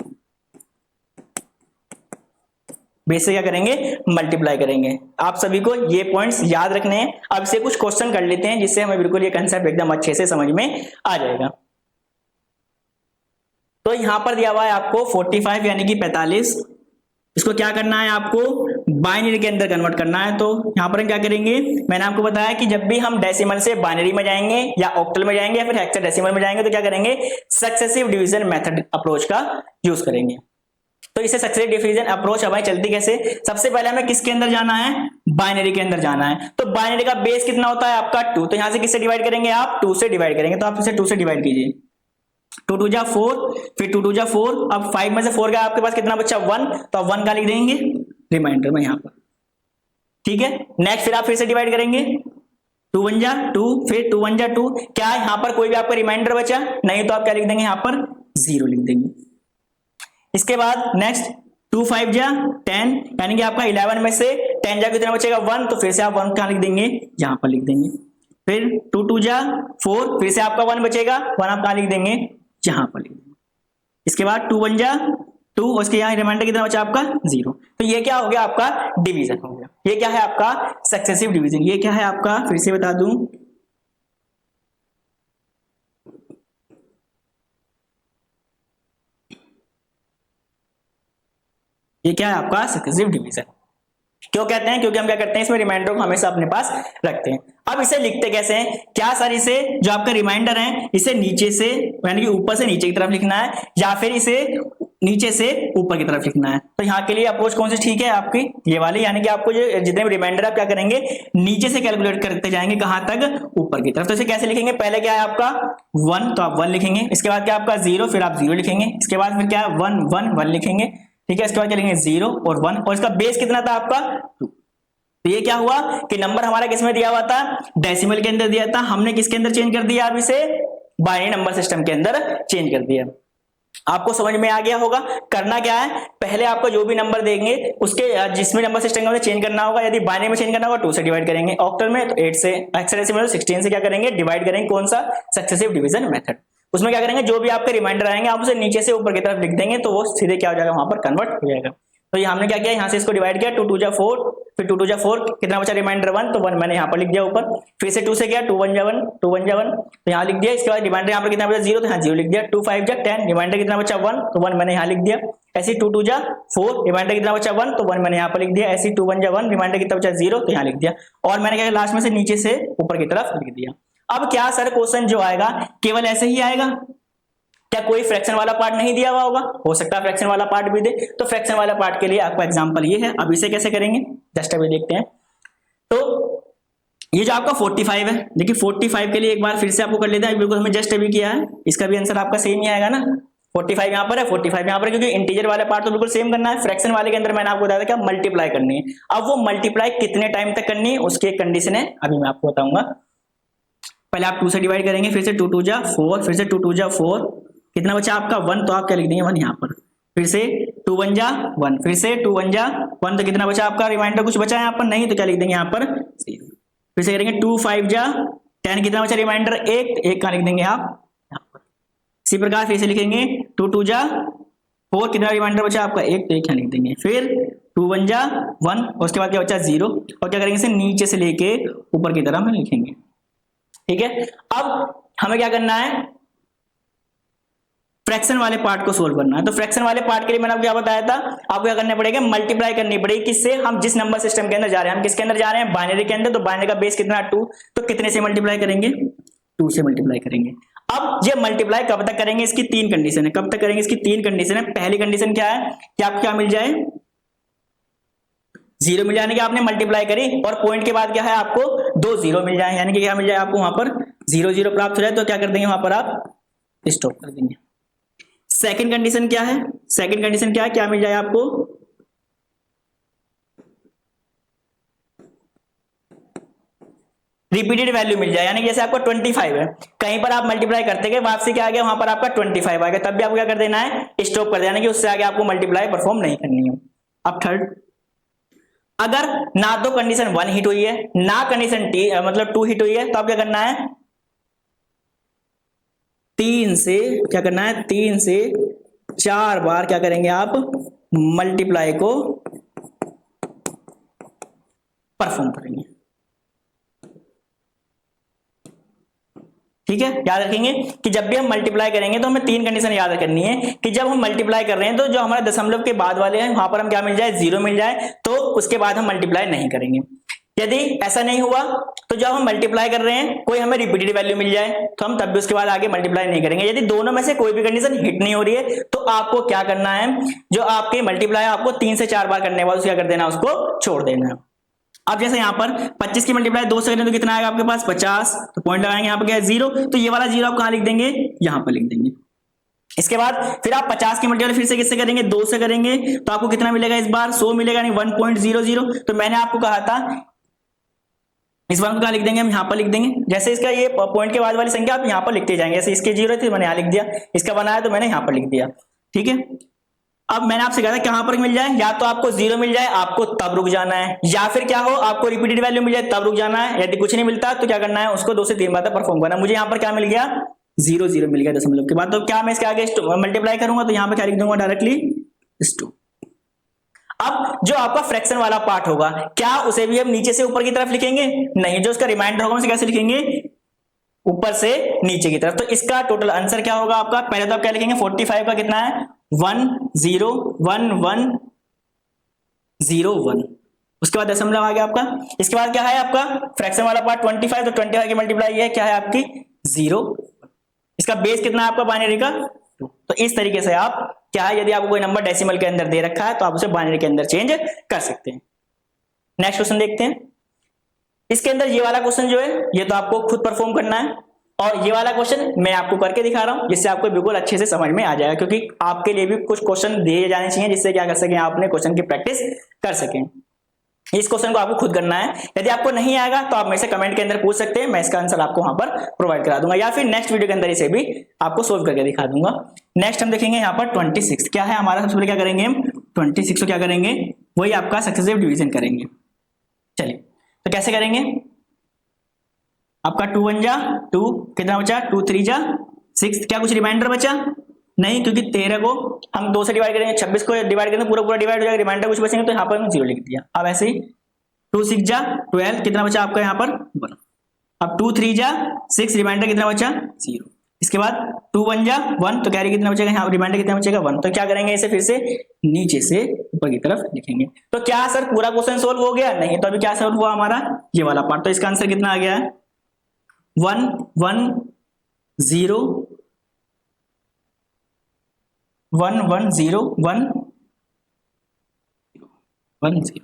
बेस से क्या करेंगे मल्टीप्लाई करेंगे। आप सभी को ये पॉइंट्स याद रखने हैं। अब से कुछ क्वेश्चन कर लेते हैं जिससे हमें बिल्कुल ये कंसेप्ट एकदम अच्छे से समझ में आ जाएगा। तो यहां पर दिया हुआ है आपको 45 यानी कि 45, इसको क्या करना है आपको बाइनरी के अंदर कन्वर्ट करना है। तो यहां पर हम क्या करेंगे, मैंने आपको बताया कि जब भी हम डेसिमल से बाइनरी में जाएंगे या ऑक्टल में जाएंगे या फिर हेक्साडेसिमल में जाएंगे तो क्या करेंगे सक्सेसिव डिवीजन मेथड अप्रोच का यूज करेंगे। तो इसे सक्सेसिव डिवीजन अप्रोच हमारी चलती कैसे, सबसे पहले हमें किसके अंदर जाना है बाइनरी के अंदर जाना है। तो बाइनरी का बेस कितना होता है आपका 2, तो यहां से किससे डिवाइड करेंगे आप 2 से डिवाइड करेंगे। तो आप इसे 2 से डिवाइड कीजिए, 2 2 जा 4, फिर 2 2 जा 4, अब 5 में से 4 गया आपके पास कितना बच्चा 1, तो आप 1 का लिख देंगे रिमाइंडर में यहां पर, ठीक है। नेक्स्ट फिर आप फिर से डिवाइड करेंगे 2 1 जा 2, फिर 2 1 जा 2, क्या यहां पर कोई भी आपका रिमाइंडर बचा नहीं, तो आप क्या लिख देंगे यहां पर 0 लिख देंगे। इसके बाद नेक्स्ट 2 5 जा 10 यानी कि आपका 11 में से 10 जा कितना बचेगा 1, तो फिर से आप 1 कहां लिख देंगे यहां पर लिख देंगे। फिर 2 2 जा 4, फिर से आपका 1 बचेगा, 1 आप कहां लिख देंगे यहां पर लिख देंगे। इसके बाद 2 1 जा 2, उसके यहाँ रिमाइंडर कितना बचा आपका 0। तो ये क्या हो गया आपका डिवीजन हो गया, ये क्या है आपका सक्सेसिव डिवीजन। ये क्या है आपका फिर से बता दूं, ये क्या है आपका सक्सेसिव डिवीजन। क्यों कहते हैं, क्योंकि हम क्या करते हैं इसमें रिमाइंडर को हमेशा अपने पास रखते हैं। अब इसे लिखते कैसे हैं, क्या सर इसे जो आपका रिमाइंडर है इसे नीचे से यानी कि ऊपर से नीचे की तरफ लिखना है या फिर इसे नीचे से ऊपर की तरफ लिखना है। तो यहाँ के लिए अप्रोच कौन सी ठीक है आपकी ये वाली, यानी कि आपको जो जितने भी रिमाइंडर आप क्या करेंगे नीचे से कैलकुलेट करते जाएंगे कहां तक ऊपर की तरफ। तो इसे कैसे लिखेंगे, पहले क्या है आपका 1, तो आप 1 लिखेंगे, इसके बाद क्या आपका 0, फिर आप 0 लिखेंगे, इसके बाद फिर क्या है 1 1 1 लिखेंगे, ठीक है। इसके बाद क्या लिखेंगे 0 और 1, और इसका बेस कितना था आपका 2। तो ये क्या हुआ कि नंबर हमारा किस में दिया हुआ था डेसिमल के अंदर दिया था, हमने किसके अंदर चेंज कर दिया, अब इसे बाइनरी नंबर सिस्टम के अंदर चेंज कर दिया। आपको समझ में आ गया होगा। करना क्या है, पहले आपको जो भी नंबर देंगे उसके जिसमें नंबर सिस्टम में चेंज करना होगा, यदि बाइनरी में चेंज करना होगा 2 से डिवाइड करेंगे, ऑक्टल में तो 8 से, हेक्साडेसिमल 16 से क्या करेंगे डिवाइड करेंगे, कौन सा सक्सेसिव डिवीजन मेथड। उसमें क्या करेंगे जो भी आपके रिमाइंडर आएंगे आप उसे नीचे से ऊपर की तरफ लिख देंगे तो वो सीधे क्या हो जाएगा वहां पर कन्वर्ट हो जाएगा। तो ये हमने क्या किया, यहाँ से इसको डिवाइड किया, 2 2 जा 4, फिर 2 2 जा 4, कितना बचा रिमाइंडर 1, तो 1 मैंने यहाँ पर लिख दिया ऊपर, फिर से 2 से किया, 2 1 जा 1, 2 1 जा 1, तो यहाँ लिख दिया। इसके बाद रिमाइंडर यहाँ पर कितना बचा 0, तो यहाँ 0 लिख दिया। 2 5 जा 10, रिमाइंडर कितना बचा 1, तो 1 मैंने यहाँ लिख दिया। ऐसे 2 2 जा 4, रिमाइंडर कितना बचा 1, तो 1 मैंने यहाँ पर लिख दिया। ऐसे 2 1 जा 1, रिमाइंडर कितना बचा 0, तो यहाँ लिख दिया। और मैंने क्या लास्ट में से नीचे से ऊपर की तरफ लिख दिया। अब क्या सर क्वेश्चन जो आएगा केवल ऐसे ही आएगा, क्या कोई फ्रैक्शन वाला पार्ट नहीं दिया हुआ होगा? हो सकता है फ्रैक्शन वाला पार्ट भी दे, तो फ्रैक्शन वाला पार्ट के लिए आपका एग्जांपल ये है। अब इसे कैसे करेंगे जस्ट अभी देखते हैं। तो ये जो आपका 45 है, देखिए 45 के लिए एक बार फिर से आपको कर लेते हैं, बिल्कुल हमें जस्ट अभी किया है, इसका भी आंसर आपका सेम ही आएगा ना। 45 यहाँ पर है, 45 यहाँ पर, क्योंकि इंटीजर वाले पार्ट तो बिल्कुल सेम करना है। फ्रैक्शन वाले के अंदर मैंने आपको बताया था क्या मल्टीप्लाई करनी है। अब वो मल्टीप्लाई कितने टाइम तक करनी है उसकी एक कंडीशन है, अभी मैं आपको बताऊंगा। पहले आप 2 से डिवाइड करेंगे, फिर से 2 2 जा 4, फिर से 2 2 जा 4, कितना बचा आपका 1, तो आप क्या लिख देंगे 1 यहाँ पर, फिर से 2 1 जा 1, फिर से 2 1 जा 1, तो कितना बचा आपका रिमाइंडर कुछ बचा है यहाँ पर नहीं, तो क्या लिख देंगे यहाँ पर 0। फिर से करेंगे 2 5 जा 10, कितना बचा रिमाइंडर 1 कहाँ लिख देंगे आप यहाँ पर। इसी प्रकार फिर से लिखेंगे 2 2 जा 4, कितना रिमाइंडर बचा आपका 1, तो 1 यहाँ लिख देंगे। फिर 2 1 जा 1, उसके बाद क्या बचा 0, और क्या करेंगे इसे नीचे से लेके ऊपर की तरफ हम लिखेंगे। ठीक है, अब हमें क्या करना है, फ्रैक्शन वाले पार्ट को सोल्व करना है। तो फ्रैक्शन वाले पार्ट के लिए मैंने आपको क्या बताया था, आपको क्या करना पड़ेगा, मल्टीप्लाई करनी पड़ेगी। किससे? हम जिस नंबर सिस्टम के अंदर जा रहे हैं, हम किसके अंदर जा रहे हैं, बाइनरी के अंदर। तो बाइनरी का बेस कितना 2, तो कितने से मल्टीप्लाई करेंगे, 2 से मल्टीप्लाई करेंगे। अब ये मल्टीप्लाई कब तक करेंगे, इसकी 3 कंडीशन है। कब तक करेंगे, इसकी 3 कंडीशन है। पहली कंडीशन क्या है कि आपको क्या मिल जाए, 0 मिल जाने की आपने मल्टीप्लाई करी, और पॉइंट के बाद क्या है आपको 2 0 मिल जाए, यानी कि क्या मिल जाए आपको वहां पर 0 0 प्राप्त हो जाए। तो क्या कर देंगे वहां पर आप स्टॉप कर देंगे। सेकंड कंडीशन क्या है, सेकंड कंडीशन क्या है, क्या मिल जाए आपको, रिपीटेड वैल्यू मिल जाए। यानी कि जैसे आपका 25 है, कहीं पर आप मल्टीप्लाई करते गए, वापसी क्या आ गया वहां पर आपका 25 आ गया, तब भी आपको क्या कर देना है, स्टॉप कर देना, कि उससे आगे आपको मल्टीप्लाई परफॉर्म नहीं करनी है। अब थर्ड, अगर ना तो कंडीशन 1 हिट हुई है, ना कंडीशन मतलब 2 हिट हुई है, तो आप क्या करना है, 3 से क्या करना है, 3 से 4 बार क्या करेंगे आप, मल्टीप्लाई को परफॉर्म करेंगे। ठीक है, याद रखेंगे कि जब भी हम मल्टीप्लाई करेंगे तो हमें 3 कंडीशन याद करनी है, कि जब हम मल्टीप्लाई कर रहे हैं तो जो हमारे दशमलव के बाद वाले हैं वहां पर हम क्या मिल जाए, 0 मिल जाए, तो उसके बाद हम मल्टीप्लाई नहीं करेंगे। यदि ऐसा नहीं हुआ तो जब हम मल्टीप्लाई कर रहे हैं कोई हमें रिपीटेड वैल्यू मिल जाए, तो हम तब भी उसके बाद आगे मल्टीप्लाई नहीं करेंगे। यदि दोनों में से कोई भी कंडीशन हिट नहीं हो रही है, तो आपको क्या करना है, जो आपके मल्टीप्लाई आपको 3 से 4 बार करने के बाद क्या कर देना, उसको छोड़ देना है। अब जैसे यहाँ पर 25 की मल्टीप्लाई 2 से करें तो कितना आएगा आपके पास 50, तो पॉइंट लगाएंगे यहाँ पर क्या है 0, तो ये वाला 0 आप कहाँ लिख देंगे, यहाँ पर लिख देंगे। इसके बाद फिर आप 50 की मल्टीप्लाई फिर से किससे करेंगे, 2 से करेंगे, तो आपको कितना मिलेगा इस बार 100 मिलेगा, यानी 1.00। तो मैंने आपको कहा था इस बार क्या लिख देंगे, हम यहाँ पर लिख देंगे। जैसे इसका ये पॉइंट के बाद वाली संख्या आप यहाँ पर लिखते जाएंगे, जैसे इसके 0 थी मैंने यहाँ लिख दिया, इसका बनाया तो मैंने यहाँ पर लिख दिया। ठीक है, अब मैंने आपसे कहा था कहां पर मिल जाए, या तो आपको 0 मिल जाए आपको तब रुक जाना है, या फिर क्या हो आपको रिपीटेड वैल्यू मिल जाए तब रुक जाना है। यदि कुछ नहीं मिलता तो क्या करना है, उसको 2 से 3 बार तक परफॉर्म करना है। मुझे यहाँ पर क्या मिल गया, 0 0 मिल गया दशमलव के बाद, तो क्या मैं इसके आगे मल्टीप्लाई करूंगा, तो यहाँ पर क्या लिख दूंगा डायरेक्टली 2। अब जो आपका फ्रैक्शन वाला पार्ट होगा, क्या उसे भी हम नीचे से ऊपर की तरफ लिखेंगे, नहीं, जो उसका रिमाइंडर होगा उसे कैसे लिखेंगे, ऊपर से नीचे की तरफ। तो इसका टोटल आंसर क्या होगा आपका, पहले तो आप क्या लिखेंगे, 45 का कितना है 1 0 1 1 0 1, उसके बाद दशमलव आ गया आपका। इसके बाद क्या है आपका फ्रैक्शन वाला पार्ट 25, तो 25 की मल्टीप्लाई है क्या है आपकी 0, इसका बेस कितना है आपका बाइनरी का 2। तो इस तरीके से आप क्या है, यदि आपको कोई नंबर डेसिमल के अंदर दे रखा है तो आप उसे बाइनरी के अंदर चेंज कर सकते हैं। नेक्स्ट क्वेश्चन देखते हैं। इसके अंदर ये वाला क्वेश्चन जो है ये तो आपको खुद परफॉर्म करना है, और ये वाला क्वेश्चन मैं आपको करके दिखा रहा हूं, जिससे आपको बिल्कुल अच्छे से समझ में आ जाएगा, क्योंकि आपके लिए भी कुछ क्वेश्चन दिए जाने चाहिए जिससे क्या कर सकें, आपने क्वेश्चन की प्रैक्टिस कर सकें। इस क्वेश्चन को आपको खुद करना है, यदि आपको नहीं आएगा तो आप मेरे से कमेंट के अंदर पूछ सकते हैं, मैं इसका आंसर आपको वहां पर प्रोवाइड करा दूंगा, या फिर नेक्स्ट वीडियो के अंदर इसे भी आपको सोल्व करके दिखा दूंगा। नेक्स्ट हम देखेंगे यहाँ पर 26 क्या है हमारा, सबसे पहले क्या करेंगे हम 26 को क्या करेंगे, वही आपका सक्सेसिव डिवीजन करेंगे। चलिए तो कैसे करेंगे, आपका 2 1 जा 2, कितना बचा 2 3 जा 6, क्या कुछ रिमाइंडर बचा नहीं, क्योंकि 13 को हम 2 से डिवाइड करेंगे, 26 को डिवाइड करेंगे, पूरा पूरा डिवाइड हो जाएगा, रिमाइंडर कुछ बचेंगे तो यहाँ पर 0 लिख दिया। अब ऐसे ही 2 6 जा 12, कितना बचा आपका यहाँ पर 1। अब 2 3 जा 6, रिमाइंडर कितना बचा 0। इसके बाद 2 1 जा 1, तो कैरी कितना बचेगा यहाँ, रिमाइंडर कितना बचेगा 1। तो क्या करेंगे, इसे फिर से नीचे से ऊपर की तरफ लिखेंगे। तो क्या सर पूरा क्वेश्चन सोल्व हो गया? नहीं। तो अभी क्या सोल्व हुआ हमारा, ये वाला पार्ट। तो इसका आंसर कितना आ गया है 1 1 0 1 1 0 1 1 0।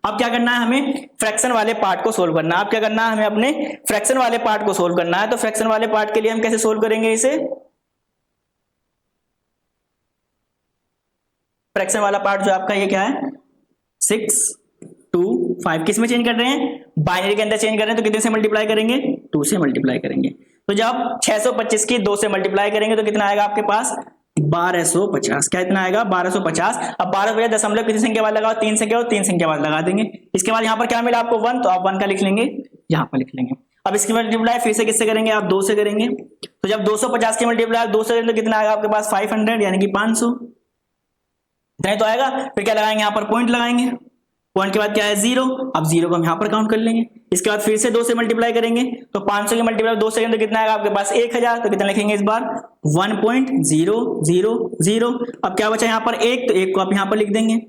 अब क्या करना है, हमें फ्रैक्शन वाले पार्ट को सोल्व करना है। अब क्या करना है, हमें अपने फ्रैक्शन वाले पार्ट को सोल्व करना है। तो फ्रैक्शन वाले पार्ट के लिए हम कैसे सोल्व करेंगे इसे, फ्रैक्शन वाला पार्ट जो आपका ये क्या है 6 2 5, किस में चेंज कर रहे हैं, बाइनरी के अंदर चेंज कर रहे हैं। तो कितने से मल्टीप्लाई करेंगे, 2 से मल्टीप्लाई करेंगे। तो जब 625 की 2 से मल्टीप्लाई करेंगे तो कितना आएगा आपके पास 1250। क्या इतना आएगा 1250। अब 1250 दशमलव कितनी संख्या बाद लगाओ, 3 संख्या और 3 संख्या बाद लगा देंगे। इसके बाद यहाँ पर क्या मिला आपको 1, तो आप 1 का लिख लेंगे, यहाँ पर लिख लेंगे। अब इसकी मल्टीप्लाई फिर से किससे करेंगे, आप 2 से करेंगे। तो जब 250 की मल्टीप्लाई 2 से करेंगे तो कितना आएगा आपके पास 500, यानी कि 500, इतना ही तो आएगा। फिर क्या लगाएंगे, यहाँ पर पॉइंट लगाएंगे, पॉइंट के बाद क्या है 0। अब 0 को हम यहाँ पर काउंट कर लेंगे। इसके बाद फिर से 2 से मल्टीप्लाई करेंगे, तो 500 की मल्टीप्लाई 2 से करेंगे तो कितना आएगा आपके पास 1000। तो कितना लिखेंगे इस बार 1.000। अब क्या बचा यहाँ पर 1, तो 1 को आप यहाँ पर लिख देंगे।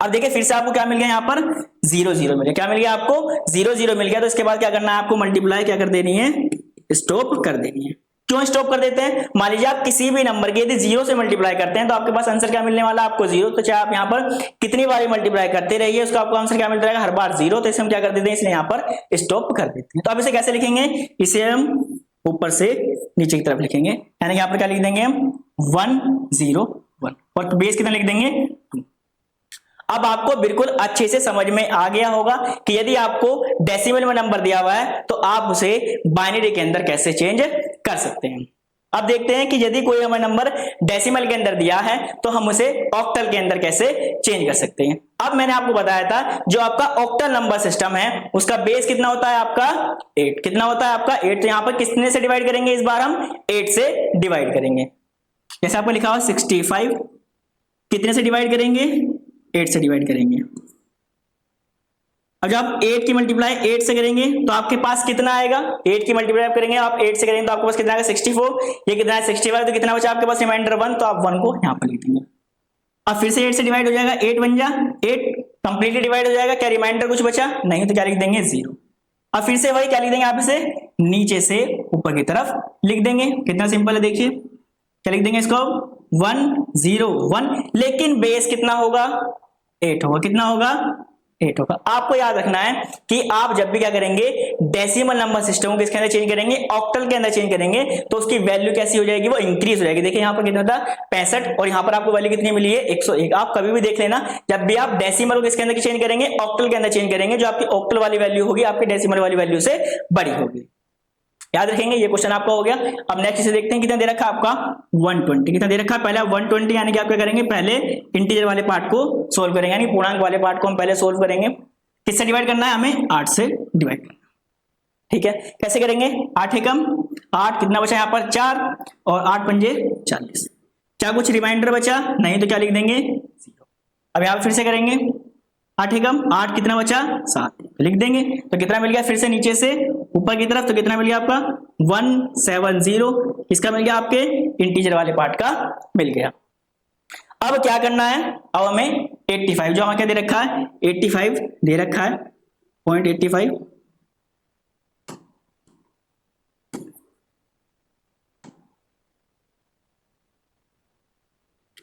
अब देखिए फिर से आपको क्या मिल गया, यहाँ पर 0 0 मिल गया। क्या मिल गया आपको 0 0 मिल गया। तो इसके बाद क्या करना है आपको, मल्टीप्लाई क्या कर देनी है, स्टॉप कर देनी है। क्यों स्टॉप कर देते हैं, मान लीजिए आप किसी भी नंबर के यदि 0 से मल्टीप्लाई करते हैं तो आपके पास आंसर क्या मिलने वाला है आपको 0। तो चाहे आप यहाँ पर कितनी बार मल्टीप्लाई करते रहिए उसका आपको आंसर क्या मिलता रहेगा, हर बार 0। तो इसे हम क्या कर देते हैं, इसलिए यहाँ पर स्टॉप कर देते हैं। तो अब इसे कैसे लिखेंगे, इसे हम ऊपर से नीचे की तरफ लिखेंगे, यानी यहाँ पर क्या लिख देंगे हम 101 और बेस कितना लिख देंगे 2। अब आपको बिल्कुल अच्छे से समझ में आ गया होगा कि यदि आपको डेसिमल में नंबर दिया हुआ है तो आप उसे बाइनरी के अंदर कैसे चेंज कर सकते हैं। अब देखते हैं कि यदि कोई हमें नंबर डेसिमल के अंदर दिया है तो हम उसे ऑक्टल के अंदर कैसे चेंज कर सकते हैं। अब मैंने आपको बताया था जो आपका ऑक्टल नंबर सिस्टम है उसका बेस कितना होता है आपका 8। कितना होता है आपका 8। तो यहां पर कितने से डिवाइड करेंगे, इस बार हम 8 से डिवाइड करेंगे। जैसे आपको लिखा हुआ 65, कितने से डिवाइड करेंगे 8 से डिवाइड करेंगे। अब जब 8 की मल्टीप्लाई 8 से करेंगे तो आपके पास कितना आएगा, 8 की मल्टीप्लाई आप करेंगे आप 8 से करेंगे तो आपके पास कितना आएगा 64, ये कितना है 65। तो कितना बचा आपके पास रिमाइंडर 1, तो आप 1 को यहां पर लिख देंगे। अब फिर से 8 से डिवाइड हो जाएगा, 8 बन जा 8 कंप्लीटली डिवाइड हो जाएगा। क्या रिमाइंडर कुछ बचा नहीं, तो क्या लिख देंगे 0। अब फिर से वही क्या लिख देंगे आप इसे नीचे से ऊपर की तरफ लिख देंगे। कितना सिंपल है, देखिए क्या लिख देंगे इसको 101, लेकिन बेस कितना होगा 8 होगा। कितना होगा 8 होगा। आपको याद रखना है कि आप जब भी क्या करेंगे डेसिमल नंबर सिस्टम को किसके अंदर चेंज करेंगे, ऑक्टल के अंदर चेंज करेंगे, तो उसकी वैल्यू कैसी हो जाएगी, वो इंक्रीज हो जाएगी। देखिए यहाँ पर कितना था 65 और यहाँ पर आपको वैल्यू कितनी मिली है 101। आप कभी भी देख लेना जब भी आप डेसिमल को किसके अंदर चेंज करेंगे, ऑक्टल के अंदर चेंज करेंगे, जो आपकी ऑक्टल वाली वैल्यू होगी आपकी डेसिमल वाली वैल्यू से बड़ी होगी। याद रखेंगे, ये क्वेश्चन आपका हो गया। अब नेक्स्ट इसे देखते हैं, कितना दे रखा है आपका 120। कितना दे रखा है, पहले 120 यानी कि आप क्या करेंगे पहले इंटीजर वाले पार्ट को सोल्व करेंगे, यानी पूर्णांक वाले पार्ट को हम पहले सोल्व करेंगे। किससे डिवाइड करना है, हमें 8 से डिवाइड करना है। ठीक है, कैसे करेंगे, 8 एकम 8, कितना बचा यहाँ पर 4 और 8 पंजे 40। क्या कुछ रिमाइंडर बचा नहीं, तो क्या लिख देंगे 0। अब यहाँ फिर से करेंगे 8 एकम 8, कितना बचा 7 लिख देंगे। तो कितना मिल गया फिर से नीचे से ऊपर की तरफ, तो कितना मिल गया आपका 170। किसका मिल गया, आपके इंटीजर वाले पार्ट का मिल गया। अब क्या करना है, अब हमें 85 जो हमें क्या दे रखा है 85 दे रखा है 0.85।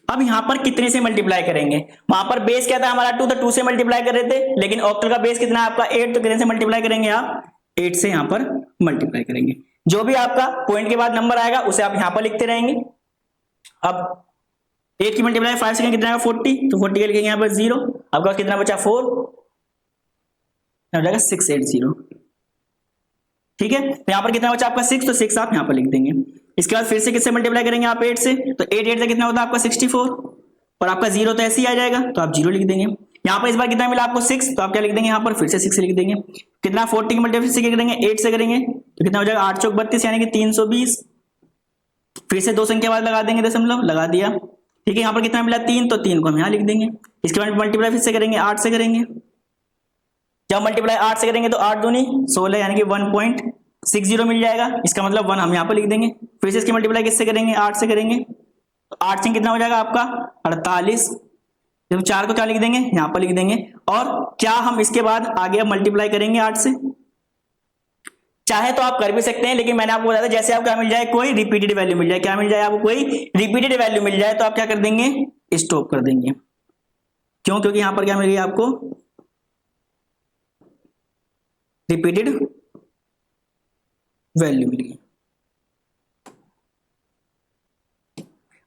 अब यहां पर कितने से मल्टीप्लाई करेंगे, वहां पर बेस क्या था हमारा 2, तो 2 से मल्टीप्लाई कर रहे थे, लेकिन ऑक्टल का बेस कितना है आपका 8, तो कितने से मल्टीप्लाई करेंगे आप 8 से यहां पर मल्टीप्लाई करेंगे। जो भी आपका पॉइंट के बाद नंबर आएगा उसे आप यहां पर लिखते रहेंगे। अब 8 की मल्टीप्लाई 5 से कितना आएगा 40, तो 40 का लिखेंगे यहाँ पर 0। आपका कितना बचा 4, हो जाएगा 680। ठीक है, तो यहाँ पर कितना बचा आपका 6, तो 6 आप यहाँ पर लिख देंगे। इसके बाद फिर से किससे मल्टीप्लाई करेंगे आप 8 से, तो 8 से कितना होता है आपका 64 और आपका 0 तो ऐसे ही आ जाएगा, तो आप 0 लिख देंगे। यहाँ पर इस बार कितना मिला आपको 6, तो आप क्या लिख देंगे यहाँ पर फिर से 6 लिख देंगे। कितना 40 की मल्टीप्लाई से करेंगे 8 से करेंगे, तो कितना हो जाएगा 8 चौक 32 यानी कि 320। फिर से 2 संख्या बाद लगा देंगे दशमलव, लगा दिया। ठीक है, यहाँ पर कितना मिला 3, तो 3 को हम यहाँ लिख देंगे। इसके बाद मल्टीप्लाई फिर से करेंगे 8 से करेंगे। जब मल्टीप्लाई 8 से करेंगे तो 8 दूनी 16 यानी कि 1.60 मिल जाएगा। इसका मतलब 1 हम यहाँ पर लिख देंगे। फिर से इसकी मल्टीप्लाई किससे करेंगे 8 से करेंगे, तो 8 से कितना हो जाएगा आपका 48। जब 4 को क्या लिख देंगे यहाँ पर लिख देंगे। और क्या हम इसके बाद आगे मल्टीप्लाई करेंगे 8 से, चाहे तो आप कर भी सकते हैं, लेकिन मैंने आपको बताया था जैसे आपको क्या मिल जाए कोई रिपीटेड वैल्यू मिल जाए, क्या मिल जाए आपको कोई रिपीटेड वैल्यू मिल जाए तो आप क्या कर देंगे स्टॉप कर देंगे। क्यों? क्योंकि यहां पर क्या मिल गया आपको रिपीटेड वैल्यू मिल गई।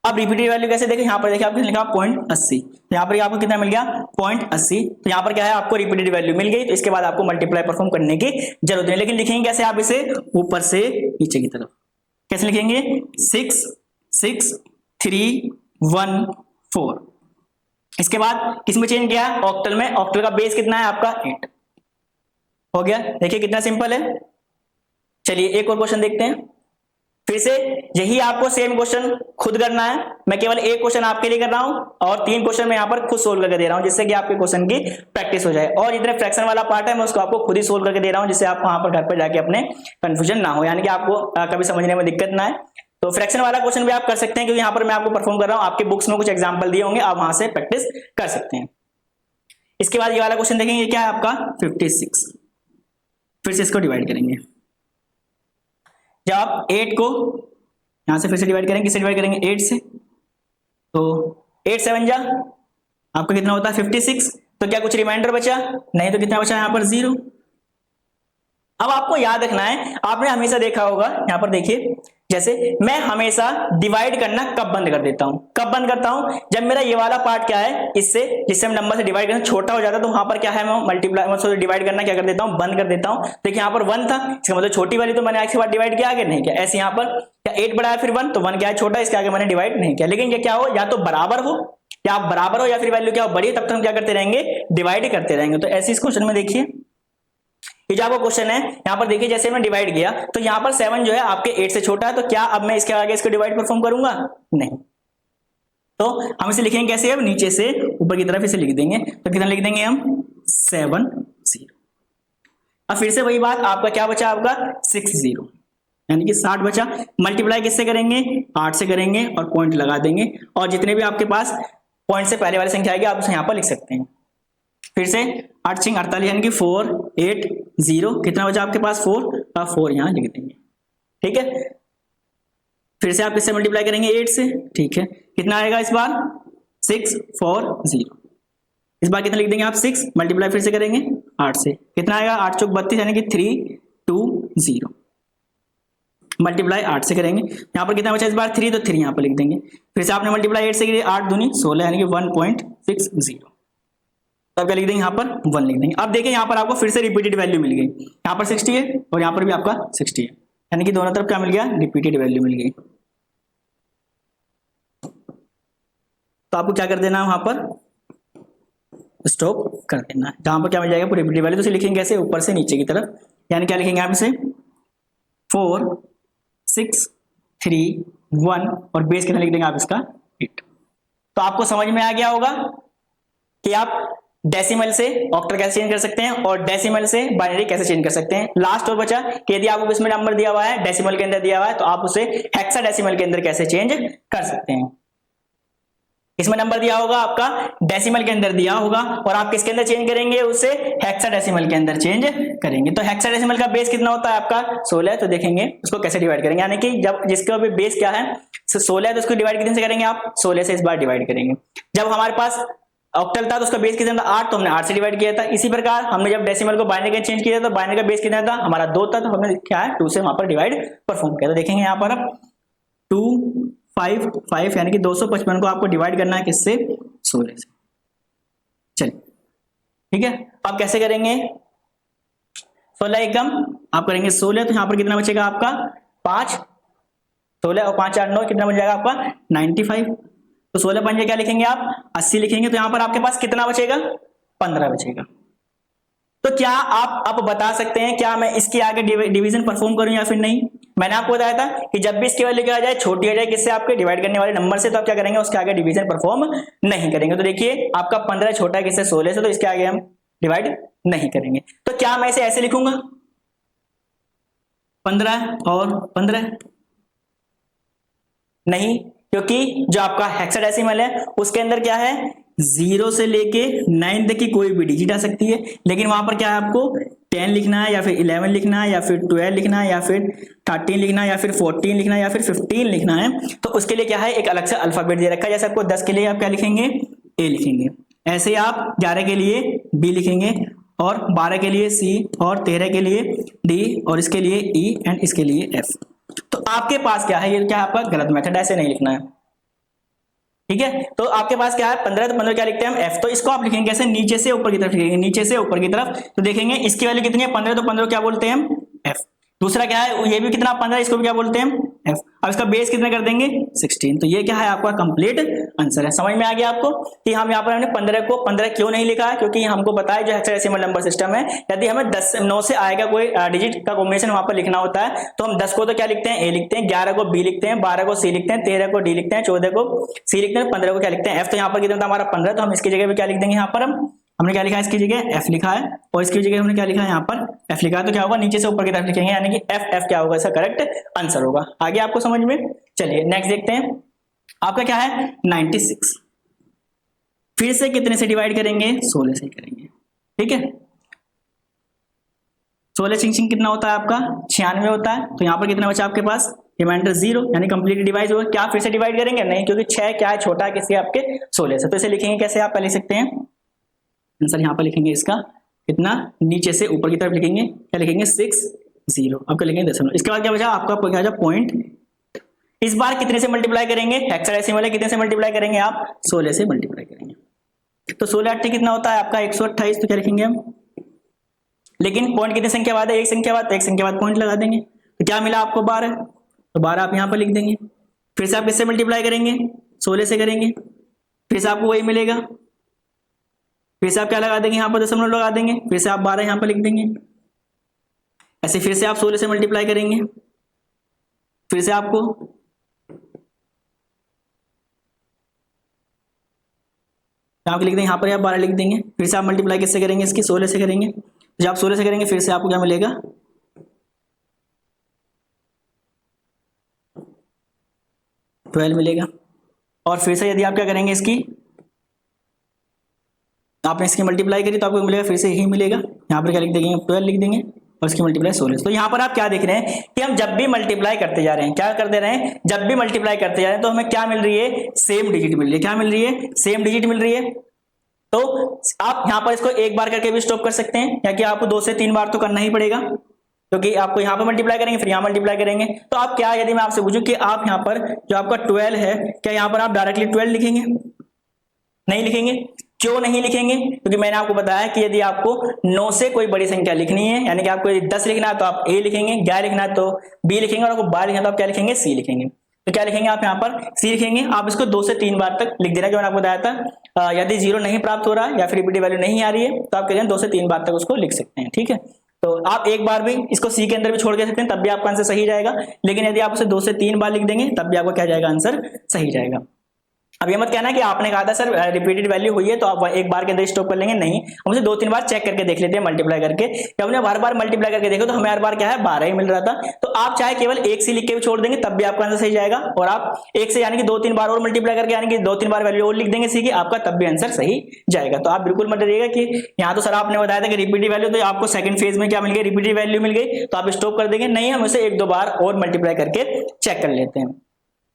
अब रिपीटेड वैल्यू कैसे देखें, यहाँ पर देखिए आपने लिखा 0.80, तो यहाँ पर आपको कितना मिल गया 0.80। तो यहाँ पर क्या है आपको रिपीटेड वैल्यू मिल गई, तो इसके बाद आपको मल्टीप्लाई परफॉर्म करने की जरूरत नहीं। लेकिन लिखेंगे कैसे आप इसे ऊपर से नीचे की तरफ, कैसे लिखेंगे 6 6 3 1 4। इसके बाद किसमें चेंज किया ऑक्टल में, ऑक्टल का बेस कितना है आपका 8 हो गया। देखिए कितना सिंपल है। चलिए एक और क्वेश्चन देखते हैं। फिर से यही आपको सेम क्वेश्चन खुद करना है, मैं केवल एक क्वेश्चन आपके लिए कर रहा हूं और 3 क्वेश्चन मैं यहाँ पर खुद सोल्व करके दे रहा हूं, जिससे कि आपके क्वेश्चन की प्रैक्टिस हो जाए। और जितने फ्रैक्शन वाला पार्ट है मैं उसको आपको खुद ही सोल्व करके दे रहा हूं, जिससे आप वहां पर घर पर जाके अपने कंफ्यूजन ना हो, यानी कि आपको कभी समझने में दिक्कत ना है। तो फ्रैक्शन वाला क्वेश्चन भी आप कर सकते हैं, क्योंकि यहाँ पर मैं आपको परफॉर्म कर रहा हूँ, आपके बुक्स में कुछ एग्जाम्पल दिए होंगे, आप वहां से प्रैक्टिस कर सकते हैं। इसके बाद ये वाला क्वेश्चन देखेंगे, क्या है आपका 56। फिर से इसको डिवाइड करेंगे। जब आप 8 को यहां से फिर से डिवाइड करेंगे, किससे डिवाइड करेंगे 8 से, तो 8 7 जा आपका कितना होता है 56। तो क्या कुछ रिमाइंडर बचा? नहीं, तो कितना बचा यहाँ पर 0। अब आपको याद रखना है, आपने हमेशा देखा होगा, यहाँ पर देखिए जैसे मैं हमेशा डिवाइड करना कब बंद कर देता हूं, कब बंद करता हूं जब मेरा ये वाला पार्ट क्या है इससे जिससे हम नंबर से डिवाइड करना छोटा हो जाता है, तो वहां पर क्या है मैं मल्टीप्लाई डिवाइड करना क्या कर देता हूं बंद कर देता हूं। देखिए यहाँ पर 1 था, इसका मतलब छोटी वाली तो मैंने इसके बाद डिवाइड किया, आगे नहीं किया। ऐसे यहाँ पर क्या 8 बड़ा है फिर 1, तो 1 क्या है छोटा, इसके आगे मैंने डिवाइड नहीं किया। लेकिन ये क्या हो, या तो बराबर हो या आप बराबर हो या फिर वैल्यू क्या हो बड़ी, तब तक हम क्या करते रहेंगे डिवाइड करते रहेंगे। तो ऐसे इस क्वेश्चन में देखिए ये जो आपको क्वेश्चन है यहाँ पर देखिए, जैसे मैं डिवाइड किया तो यहाँ पर 7 जो है आपके 8 से छोटा है, तो क्या अब मैं इसके आगे इसको डिवाइड परफॉर्म करूंगा? नहीं। तो हम इसे लिखेंगे कैसे, अब नीचे से ऊपर की तरफ इसे लिख देंगे, तो कितना लिख देंगे हम 7 0। अब फिर से वही बात, आपका क्या बचा आपका 6 0 यानी कि 60 बचा। मल्टीप्लाई किससे करेंगे 8 से करेंगे और पॉइंट लगा देंगे, और जितने भी आपके पास पॉइंट से पहले वाली संख्या आएगी आप उसे यहाँ पर लिख सकते हैं। फिर से 8 6 48 यानी कि 4 8 0, कितना बचा आपके पास 4, और 4 यहां लिख देंगे। ठीक है, फिर से आप किससे मल्टीप्लाई करेंगे 8 से। ठीक है, कितना आएगा इस बार 6 4 0। इस बार कितना लिख देंगे आप 6, मल्टीप्लाई फिर से करेंगे 8 से, कितना आएगा 8 चौक 32 यानी कि 3 2 0। मल्टीप्लाई 8 से करेंगे, यहाँ पर कितना बचा इस बार 3, तो 3 यहाँ पर लिख देंगे। फिर से आपने मल्टीप्लाई 8 से करिए, 8 दूनी 16 यानी कि 1.60, तब क्या लिख देंगे यहाँ पर 1 लिख देंगे। अब देखिए यहाँ पर आपको फिर से रिपीटेड वैल्यू मिल गई, यहाँ पर 60 है और यहाँ पर भी आपका 60 है, यानी कि दोनों तरफ क्या मिल गया रिपीटेड वैल्यू मिल गई। तो आपको क्या कर देना है वहां पर स्टॉप कर देना है, जहां पर क्या मिल जाएगा पूरी रिपीटेड वैल्यू। तो इसे लिखेंगे कैसे ऊपर से नीचे की तरफ, यानी क्या लिखेंगे आप इसे 4 6 3 1 और बेस कितना लिख देंगे आप इसका 8। तो आपको समझ में आ गया होगा कि आप डेसिमल से ऑक्टल कैसे चेंज कर सकते हैं और डेसिमल से बाइनरी कैसे चेंज कर सकते हैं। लास्ट और बचा कि यदि आपको इसमें नंबर दिया हुआ है डेसिमल के अंदर दिया हुआ है तो आप उसे हेक्साडेसिमल के अंदर कैसे चेंज कर सकते हैं। इसमें नंबर दिया होगा आपका डेसिमल के अंदर दिया होगा और आप किसके अंदर चेंज करेंगे उसे हेक्साडेसिमल के अंदर चेंज करेंगे। तो हेक्साडेसिमल का बेस कितना होता है आपका 16, तो देखेंगे उसको कैसे डिवाइड करेंगे, यानी कि जब जिसका भी बेस क्या है 16 है तो उसको डिवाइड कितने से करेंगे आप 16 से इस बार डिवाइड करेंगे। जब हमारे पास ऑक्टल था तो उसका बेस कितना था 8, तो हमने 8 से डिवाइड किया था। इसी प्रकार हमने जब डेसिमल को बाइनरी के चेंज किया तो बाइनरी का बेस कितना था हमारा 2 था, तो हमने क्या है 2 से वहां पर डिवाइड परफॉर्म किया। तो देखेंगे यहाँ पर अब 2 5 5 यानी कि 255 को आपको डिवाइड करना है किससे 16 से। चलिए ठीक है, अब कैसे करेंगे 16 एकम आप करेंगे 16, तो यहाँ पर कितना बचेगा आपका 5, 16 और 5 4 9 कितना बन जाएगा आपका 95। तो 16 पंजे क्या लिखेंगे आप 80 लिखेंगे, तो यहां पर आपके पास कितना बचेगा 15 बचेगा। तो क्या आप बता सकते हैं क्या मैं इसके आगे डिवीजन परफॉर्म करूं या फिर नहीं? मैंने आपको बताया था कि जब भी इसकी वैल्यू क्या आ जाए छोटी आ जाए किससे, आपके डिवाइड करने वाले नंबर से, तो आप क्या करेंगे उसके आगे डिवीजन परफॉर्म नहीं करेंगे। तो देखिए आपका 15 छोटा है किससे, 16 से, तो इसके आगे हम डिवाइड नहीं करेंगे। तो क्या मैं इसे ऐसे लिखूंगा 15 और 15? नहीं, क्योंकि जो आपका हेक्साडेसिमल है उसके अंदर क्या है, 0 से लेके 9 तक की कोई भी डिजिट आ सकती है, लेकिन वहां पर क्या है आपको 10 लिखना है या फिर 11 लिखना है या फिर 12 लिखना है या फिर 13 लिखना है या फिर 14 लिखना है या फिर 15 लिखना है, तो उसके लिए क्या है एक अलग से अल्फाबेट दे रखा है। जैसे आपको 10 के लिए आप क्या लिखेंगे, ए लिखेंगे, ऐसे आप 11 के लिए बी लिखेंगे और 12 के लिए सी और 13 के लिए डी और इसके लिए ई एंड इसके लिए एफ। तो आपके पास क्या है, ये क्या है आपका गलत मेथड, ऐसे नहीं लिखना है, ठीक है। तो आपके पास क्या है 15, तो 15 क्या लिखते हैं हम एफ, तो इसको आप लिखेंगे कैसे, नीचे से ऊपर की तरफ लिखेंगे, नीचे से ऊपर की तरफ। तो देखेंगे इसकी वैल्यू कितनी है 15, तो 15 क्या बोलते हैं हम एफ। दूसरा क्या है, ये भी कितना 15, इसको भी क्या बोलते हैं एफ। अब इसका बेस कितना कर देंगे 16। तो ये क्या है आपका कंप्लीट आंसर है। समझ में आ गया आपको कि हम यहाँ पर हमने 15 को 15 क्यों नहीं लिखा है, क्योंकि हमको पता है जो हेक्साडेसिमल नंबर सिस्टम है, यदि हमें 9 से आएगा कोई डिजिट का कॉम्बिनेशन वहां पर लिखना होता है, तो हम 10 को तो क्या लिखते हैं ए लिखते हैं, 11 को बी लिखते हैं, 12 को सी लिखते हैं, 13 को डी लिखते हैं, 14 को सी लिखते हैं, 15 को क्या लिखते हैं एफ। तो यहाँ पर कितना था हमारा 15, तो हम इसकी जगह पे क्या लिख देंगे, यहाँ पर हमने क्या लिखा है, इसकी जगह एफ लिखा है और इसकी जगह हमने क्या लिखा है यहाँ पर एफ लिखा है। तो क्या होगा, नीचे से ऊपर की तरफ लिखेंगे, यानी कि एफ एफ क्या होगा, इसका करेक्ट आंसर होगा। आगे आपको समझ में, चलिए नेक्स्ट देखते हैं। आपका क्या है 96, फिर से कितने से डिवाइड करेंगे, 16 से करेंगे, ठीक है। 16 सिंग कितना होता है आपका 96 होता है। तो यहाँ पर कितना बचा आपके पास, रिमाइंडर 0, यानी कंप्लीट डिवाइड होगा। क्या फिर से डिवाइड करेंगे, नहीं, क्योंकि 6 क्या है छोटा है किससे, आपके 16 से। तो इसे लिखेंगे कैसे, आप पहले लिख सकते हैं आंसर यहाँ पर लिखेंगे इसका कितना, नीचे से ऊपर की तरफ लिखेंगे, क्या लिखेंगे 60, अब क्या लिखेंगे दशमलव। इसके बाद क्या बचा आपका, क्या बचा पॉइंट। इस बार कितने से मल्टीप्लाई करेंगे, हेक्साडेसिमल है, कितने से मल्टीप्लाई करेंगे आप 16 से मल्टीप्लाई करेंगे। तो 16 8 कितना होता है आपका 128, तो क्या लिखेंगे हम, लेकिन पॉइंट कितनी संख्या बाद है, एक संख्या बाद, तो एक संख्या बाद पॉइंट लगा देंगे। तो क्या मिला आपको 12, तो 12 आप यहाँ पर लिख देंगे। फिर से आप किससे मल्टीप्लाई करेंगे, 16 से करेंगे, फिर से आपको वही मिलेगा, फिर से आप क्या लगा देंगे यहाँ पर दशमलव लगा देंगे, फिर से आप 12 यहाँ पर लिख देंगे। ऐसे फिर से आप 16 से मल्टीप्लाई करेंगे, फिर से आपको यहाँ पे लिख देंगे, यहाँ पर आप 12 लिख देंगे, फिर से आप मल्टीप्लाई किससे करेंगे, इसकी 16 से करेंगे। जब आप 16 से करेंगे फिर से आपको क्या मिलेगा 12 मिलेगा। और फिर से यदि आप क्या करेंगे, इसकी आपने इसकी मल्टीप्लाई करी तो आपको मिलेगा फिर से यही मिलेगा। यहाँ पर क्या लिख देंगे 12 लिख देंगे और इसकी मल्टीप्लाई 16। तो यहाँ पर आप क्या देख रहे हैं कि हम जब भी मल्टीप्लाई करते जा रहे हैं, क्या करते रहे हैं, जब भी मल्टीप्लाई करते जा रहे हैं तो हमें क्या मिल रही है, सेम डिजिट मिल रही है। क्या मिल रही है, सेम डिजिट मिल रही है। तो आप यहाँ पर इसको एक बार करके भी स्टॉप कर सकते हैं, या कि आपको 2 से 3 बार तो करना ही पड़ेगा, क्योंकि आपको यहाँ पर मल्टीप्लाई करेंगे फिर यहाँ मल्टीप्लाई करेंगे। तो आप क्या, यदि मैं आपसे पूछूं कि आप यहाँ पर जो आपका 12 है, क्या यहाँ पर आप डायरेक्टली 12 लिखेंगे, नहीं लिखेंगे। क्यों नहीं लिखेंगे, क्योंकि मैंने आपको बताया कि यदि आपको 9 से कोई बड़ी संख्या लिखनी है, यानी कि आपको 10 लिखना है तो आप ए लिखेंगे, 11 लिखना है तो बी लिखेंगे और आपको 12 लिखना है तो आप क्या लिखेंगे, सी लिखेंगे। तो क्या लिखेंगे आप यहाँ पर सी लिखेंगे। आप इसको 2 से 3 बार तक लिख देना, जो मैंने आपको बताया था। यदि 0 नहीं प्राप्त हो रहा है या फिर रिपीटेड वैल्यू नहीं आ रही है तो आप कह 2 से 3 बार तक उसको लिख सकते हैं, ठीक है। तो आप एक बार भी इसको सी के अंदर भी छोड़ के सकते हैं, तब भी आपका आंसर सही जाएगा। लेकिन यदि आप उसे 2 से 3 बार लिख देंगे तब भी आपको क्या जाएगा, आंसर सही जाएगा। अब ये मत कहना कि आपने कहा था सर रिपीटेड वैल्यू हुई है तो आप एक बार के अंदर स्टॉप कर लेंगे, नहीं, हम उसे 2-3 बार चेक करके देख लेते हैं मल्टीप्लाई करके। जब हमने हर बार मल्टीप्लाई करके देखो तो हमें हर बार क्या है 12 ही मिल रहा था। तो आप चाहे केवल 1 से लिख के भी छोड़ देंगे तब भी आपका आंसर सही जाएगा, और आप 1 से यानी कि 2-3 बार और मल्टीप्लाई करके यानी कि 2-3 बार वैल्यू और लिख देंगे सी की, आपका तब भी आंसर सही जाएगा। तो आप बिल्कुल मत डरिएगा कि यहाँ तो सर आपने बताया था कि रिपीटेड वैल्यू, तो आपको सेकंड फेज में क्या मिल गई, रिपीटेड वैल्यू मिल गई तो आप स्टॉप कर देंगे, नहीं, हम उसे 1-2 बार और मल्टीप्लाई करके चेक कर लेते हैं।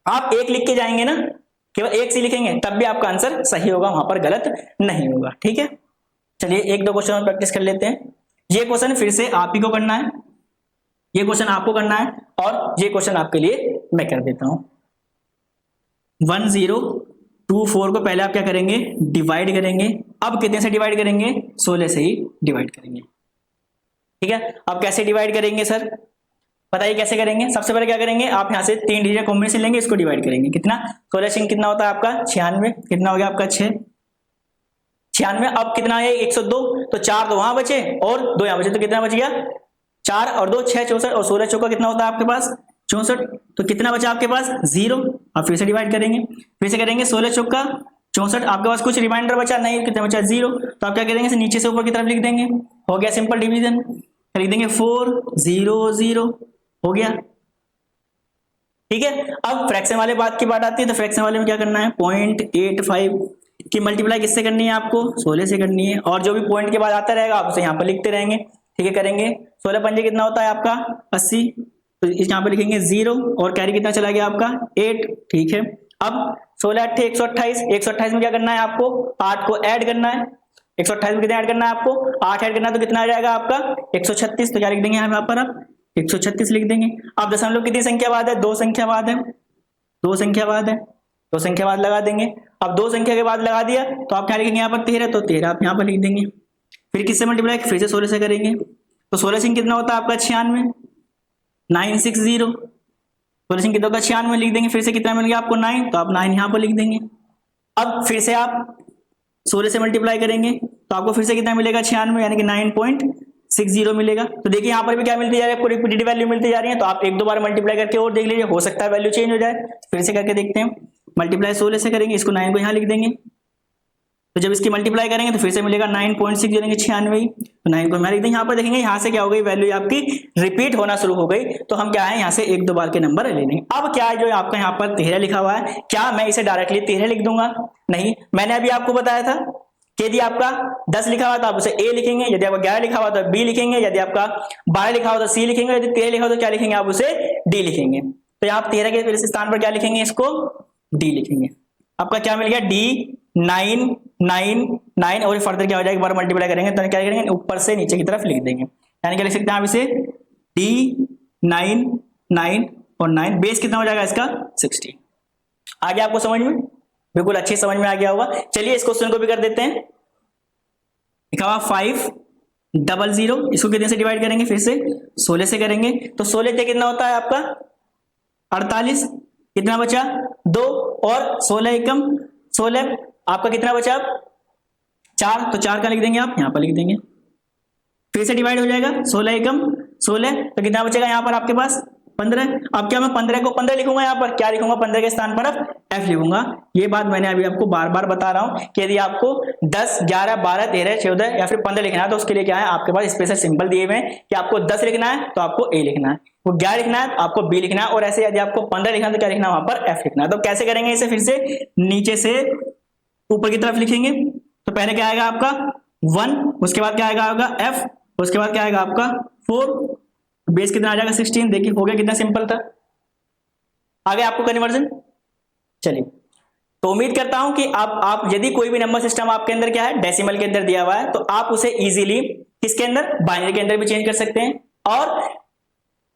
आप 1 लिख के जाएंगे ना, केवल 1 से लिखेंगे तब भी आपका आंसर सही होगा, वहां पर गलत नहीं होगा, ठीक है। चलिए 1-2 क्वेश्चन और प्रैक्टिस कर लेते हैं। ये क्वेश्चन फिर से आप ही को करना है, ये क्वेश्चन आपको करना है और ये क्वेश्चन आपके लिए मैं कर देता हूं। 1024 को पहले आप क्या करेंगे, डिवाइड करेंगे। अब कितने से डिवाइड करेंगे, 16 से ही डिवाइड करेंगे, ठीक है। अब कैसे डिवाइड करेंगे सर, बताइए कैसे करेंगे। सबसे पहले क्या करेंगे, आप यहाँ से 3 डिजिट कॉम्बिनेशन लेंगे, इसको डिवाइड करेंगे। कितना 16 कितना होता है आपका 96, कितना हो गया आपका 6, 96, अब कितना है 102, तो 4 तो वहां बचे और 2 यहाँ बचे, तो कितना बच गया 4 और 2 6 64, और 16 चौका कितना होता है आपके पास 64, तो कितना बचा आपके पास 0। अब फिर से डिवाइड करेंगे, फिर से करेंगे 16 चौका 64, आपके पास कुछ रिमाइंडर बचा नहीं, कितना बचा 0, तो आप क्या करेंगे नीचे से ऊपर की तरफ लिख देंगे, हो गया सिंपल डिवीजन, लिख देंगे 4 0 0, हो गया। ठीक है, अब फ्रैक्शन वाले बात की बात आती है, तो फ्रैक्शन वाले में क्या करना है 0.85 की मल्टीप्लाई किससे करनी है आपको 16 से करनी है, और जो भी पॉइंट के बाद आता रहेगा आप उसे यहाँ पर लिखते रहेंगे। ठीक है, करेंगे 16 पंजे कितना होता है आपका 80, तो इस यहाँ पर लिखेंगे 0 और कैरी कितना चला गया आपका 8। ठीक है, अब 16 8 128, 128 में क्या करना है आपको 8 को ऐड करना है, 128 में कितना ऐड करना है आपको 8 ऐड करना है, तो कितना आ जाएगा आपका 136, तो क्या लिख देंगे यहाँ पर आप 136 लिख देंगे। अब दशमलव कितनी संख्या बाद है 2 संख्या बाद है, 2 संख्या बाद है, 2 संख्या बाद लगा देंगे। अब 2 संख्या के बाद लगा दिया तो आप क्या लिखेंगे यहाँ पर 13, तो 13 आप यहाँ पर लिख देंगे। फिर किससे मल्टीप्लाई फिर से 16 से करेंगे, तो 16 सिंह कितना होता है आपका 96, 960, 16 सिंह कितना होगा 96 लिख देंगे। फिर से कितना मिल गया आपको 9, तो आप 9 यहाँ पर लिख देंगे। अब फिर से आप 16 से मल्टीप्लाई करेंगे तो आपको फिर से कितना मिलेगा 96, यानी कि 9.60 मिलेगा। तो देखिए यहाँ पर भी क्या मिलती जा रही है आपको रिपीटेड वैल्यू मिलती जा रही है, तो आप एक दो बार मल्टीप्लाई करके और देख लीजिए, हो सकता है वैल्यू चेंज हो जाए। फिर से करके देखते हैं, मल्टीप्लाई 16 से करेंगे, इसको 9 को यहाँ लिख देंगे, तो जब इसकी मल्टीप्लाई करेंगे तो फिर से मिलेगा 9.6 यानी कि 96, तो 9 को यहाँ लिख देंगे। यहाँ पर देखेंगे यहाँ से क्या हो गई वैल्यू आपकी रिपीट होना शुरू हो गई, तो हम क्या है यहाँ से एक दो बार के नंबर ले लेंगे। अब क्या है जो आपका यहाँ पर 13 लिखा हुआ है, क्या मैं इसे डायरेक्टली 13 लिख दूंगा? नहीं, मैंने अभी आपको बताया था कि यदि आपका 10 लिखा हुआ तो आप उसे ए लिखेंगे, यदि आपका 11 लिखा हुआ तो बी लिखेंगे, यदि आपका 12 लिखा हुआ तो सी लिखेंगे, यदि 13 लिखा हुआ तो क्या लिखेंगे आप उसे डी लिखेंगे। तो यहाँ 13 के स्थान पर क्या लिखेंगे, इसको डी लिखेंगे। आपका क्या मिल गया डी 9 9 9, और फर्दर क्या हो जाएगा, एक बार मल्टीप्लाई करेंगे तो क्या करेंगे ऊपर से नीचे की तरफ लिख देंगे, यानी क्या लिख सकते हैं आप इसे डी 9 9 और 9, बेस कितना हो जाएगा इसका 60। आ गया आपको समझ में, बिल्कुल अच्छी समझ में आ गया होगा। चलिए इस क्वेश्चन को भी कर देते हैं। लिखा हुआ 500, इसको कितने से डिवाइड करेंगे, फिर से 16 से करेंगे, तो 16 से कितना होता है आपका 48, कितना बचा 2, और 16 एकम 16, आपका कितना बचा 4, तो 4 का लिख देंगे आप यहाँ पर लिख देंगे। फिर से डिवाइड हो जाएगा 16 एकम 16, तो कितना बचेगा यहाँ पर आपके पास 15। अब क्या मैं 15 को 15 लिखूंगा, यहाँ पर क्या लिखूंगा 15 के स्थान पर अब f लिखूंगा। ये बात मैंने अभी आपको बार बार बता रहा हूं कि यदि आपको 10 11 12 13 14 या फिर 15 लिखना है तो उसके लिए क्या है आपके पास स्पेशल सिंबल दिए हुए हैं कि आपको 10 लिखना है तो आपको a लिखना है, वो 11 लिखना है तो आपको b लिखना है, और ऐसे यदि आपको 15 लिखना है तो क्या लिखना है वहां पर f लिखना है। तो कैसे करेंगे इसे, फिर से नीचे से ऊपर की तरफ लिखेंगे, तो पहले क्या आएगा आपका 1, उसके बाद क्या आएगा आपका f, उसके बाद क्या आएगा आपका 4, बेस कितना आ जाएगा 16। देखिए हो गया, कितना सिंपल था, आ गया आपको कन्वर्जन। चलिए, तो उम्मीद करता हूं कि आप यदि कोई भी नंबर सिस्टम आपके अंदर क्या है डेसिमल के अंदर दिया हुआ है तो आप उसे इजीली किसके अंदर बाइनरी के अंदर भी चेंज कर सकते हैं, और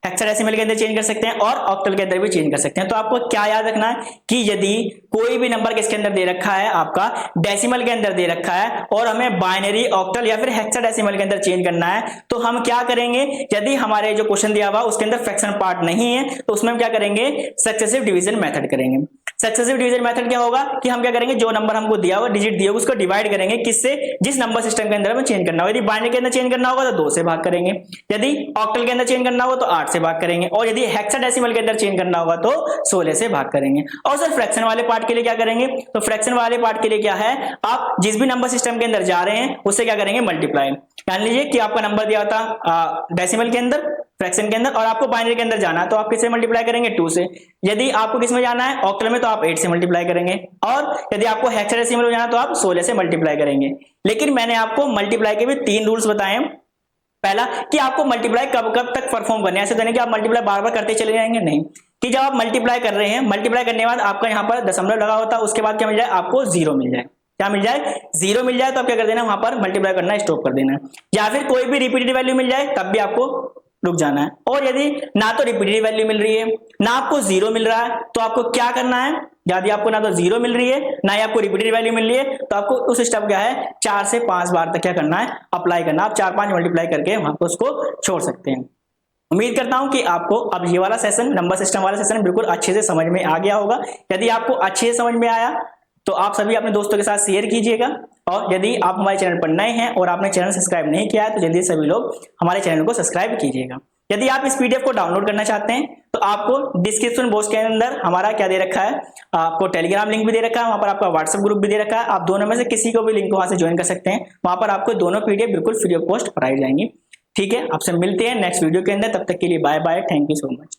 हेक्साडेसिमल के अंदर चेंज कर सकते हैं, और ऑक्टल के अंदर भी चेंज कर सकते हैं। तो आपको क्या याद रखना है कि यदि कोई भी नंबर किसके अंदर दे रखा है आपका डेसिमल के अंदर दे रखा है और हमें बाइनरी ऑक्टल या फिर हेक्साडेसिमल के अंदर चेंज करना है, तो हम क्या करेंगे, यदि हमारे जो क्वेश्चन दिया हुआ उसके अंदर फ्रैक्शन पार्ट नहीं है तो उसमें हम क्या करेंगे सक्सेसिव डिवीजन मेथड करेंगे। सक्सेसिव डिवीजन मेथड क्या होगा कि हम क्या करेंगे, जो नंबर हमको दिया हुआ डिजिट दिया होगा उसको डिवाइड करेंगे किससे, जिस नंबर सिस्टम के अंदर हमें चेंज करना होगा। यदि बाइनरी के अंदर चेंज करना होगा तो 2 से भाग करेंगे, यदि ऑक्टल के अंदर चेंज करना होगा तो 8 से भाग करेंगे, और यदि हेक्साडेसिमल के अंदर चेंज करना होगा तो 16 से भाग करेंगे। और सर फ्रैक्शन वाले पार्ट के लिए क्या करेंगे, तो फ्रैक्शन वाले पार्ट के लिए क्या है, आप जिस भी नंबर सिस्टम के अंदर जा रहे हैं उससे क्या करेंगे मल्टीप्लाई। मान लीजिए कि आपका नंबर दिया था डेसिमल के अंदर फ्रैक्शन के अंदर और आपको बाइनरी के अंदर जाना है तो आप किससे मल्टीप्लाई करेंगे 2 से। यदि आपको किसमें जाना है ऑक्टल में तो आप 8 से मल्टीप्लाई करेंगे, और यदि आपको हेक्साडेसिमल में जाना तो आप 16 से मल्टीप्लाई करेंगे। लेकिन मैंने आपको मल्टीप्लाई के भी 3 रूल्स बताए हैं। पहला कि आपको मल्टीप्लाई कब कब तक परफॉर्म करना है, ऐसे तो नहीं कि आप मल्टीप्लाई बार बार करते चले जाएंगे, नहीं, कि जब आप मल्टीप्लाई कर रहे हैं मल्टीप्लाई करने के बाद आपका यहाँ पर दशमलव लगा होता है, उसके बाद क्या मिल जाए आपको 0 मिल जाए, क्या मिल जाए 0 मिल जाए, तो आप क्या कर देना वहां पर मल्टीप्लाई करना स्टॉप कर देना है, या फिर कोई भी रिपीटेड वैल्यू मिल जाए तब भी आपको रुक जाना है। और यदि ना तो रिपीटेड वैल्यू मिल रही है ना आपको 0 मिल रहा है तो आपको क्या करना है, यदि आपको ना तो 0 मिल रही है ना ही आपको रिपीटेड वैल्यू मिल रही है तो आपको उस स्टेप क्या है 4 से 5 बार तक क्या करना है अप्लाई करना, आप 4-5 मल्टीप्लाई करके वहां पर उसको छोड़ सकते हैं। उम्मीद करता हूं कि आपको अब ये वाला सेशन नंबर सिस्टम वाला सेशन बिल्कुल अच्छे से समझ में आ गया होगा। यदि आपको अच्छे से समझ में आया तो आप सभी अपने दोस्तों के साथ शेयर कीजिएगा और यदि आप हमारे चैनल पर नए हैं और आपने चैनल सब्सक्राइब नहीं किया है तो जल्दी सभी लोग हमारे चैनल को सब्सक्राइब कीजिएगा। यदि आप इस पीडीएफ को डाउनलोड करना चाहते हैं तो आपको डिस्क्रिप्शन बॉक्स के अंदर हमारा क्या दे रखा है, आपको टेलीग्राम लिंक भी दे रखा है, वहां पर आपका व्हाट्सएप ग्रुप भी दे रखा है। आप दोनों में से किसी को भी लिंक वहां से ज्वाइन कर सकते हैं। वहां पर आपको दोनों पीडीएफ बिल्कुल फ्री ऑफ कॉस्ट पढ़ाई जाएंगी। ठीक है, आपसे मिलते हैं नेक्स्ट वीडियो के अंदर। तब तक के लिए bye bye, thank you so much.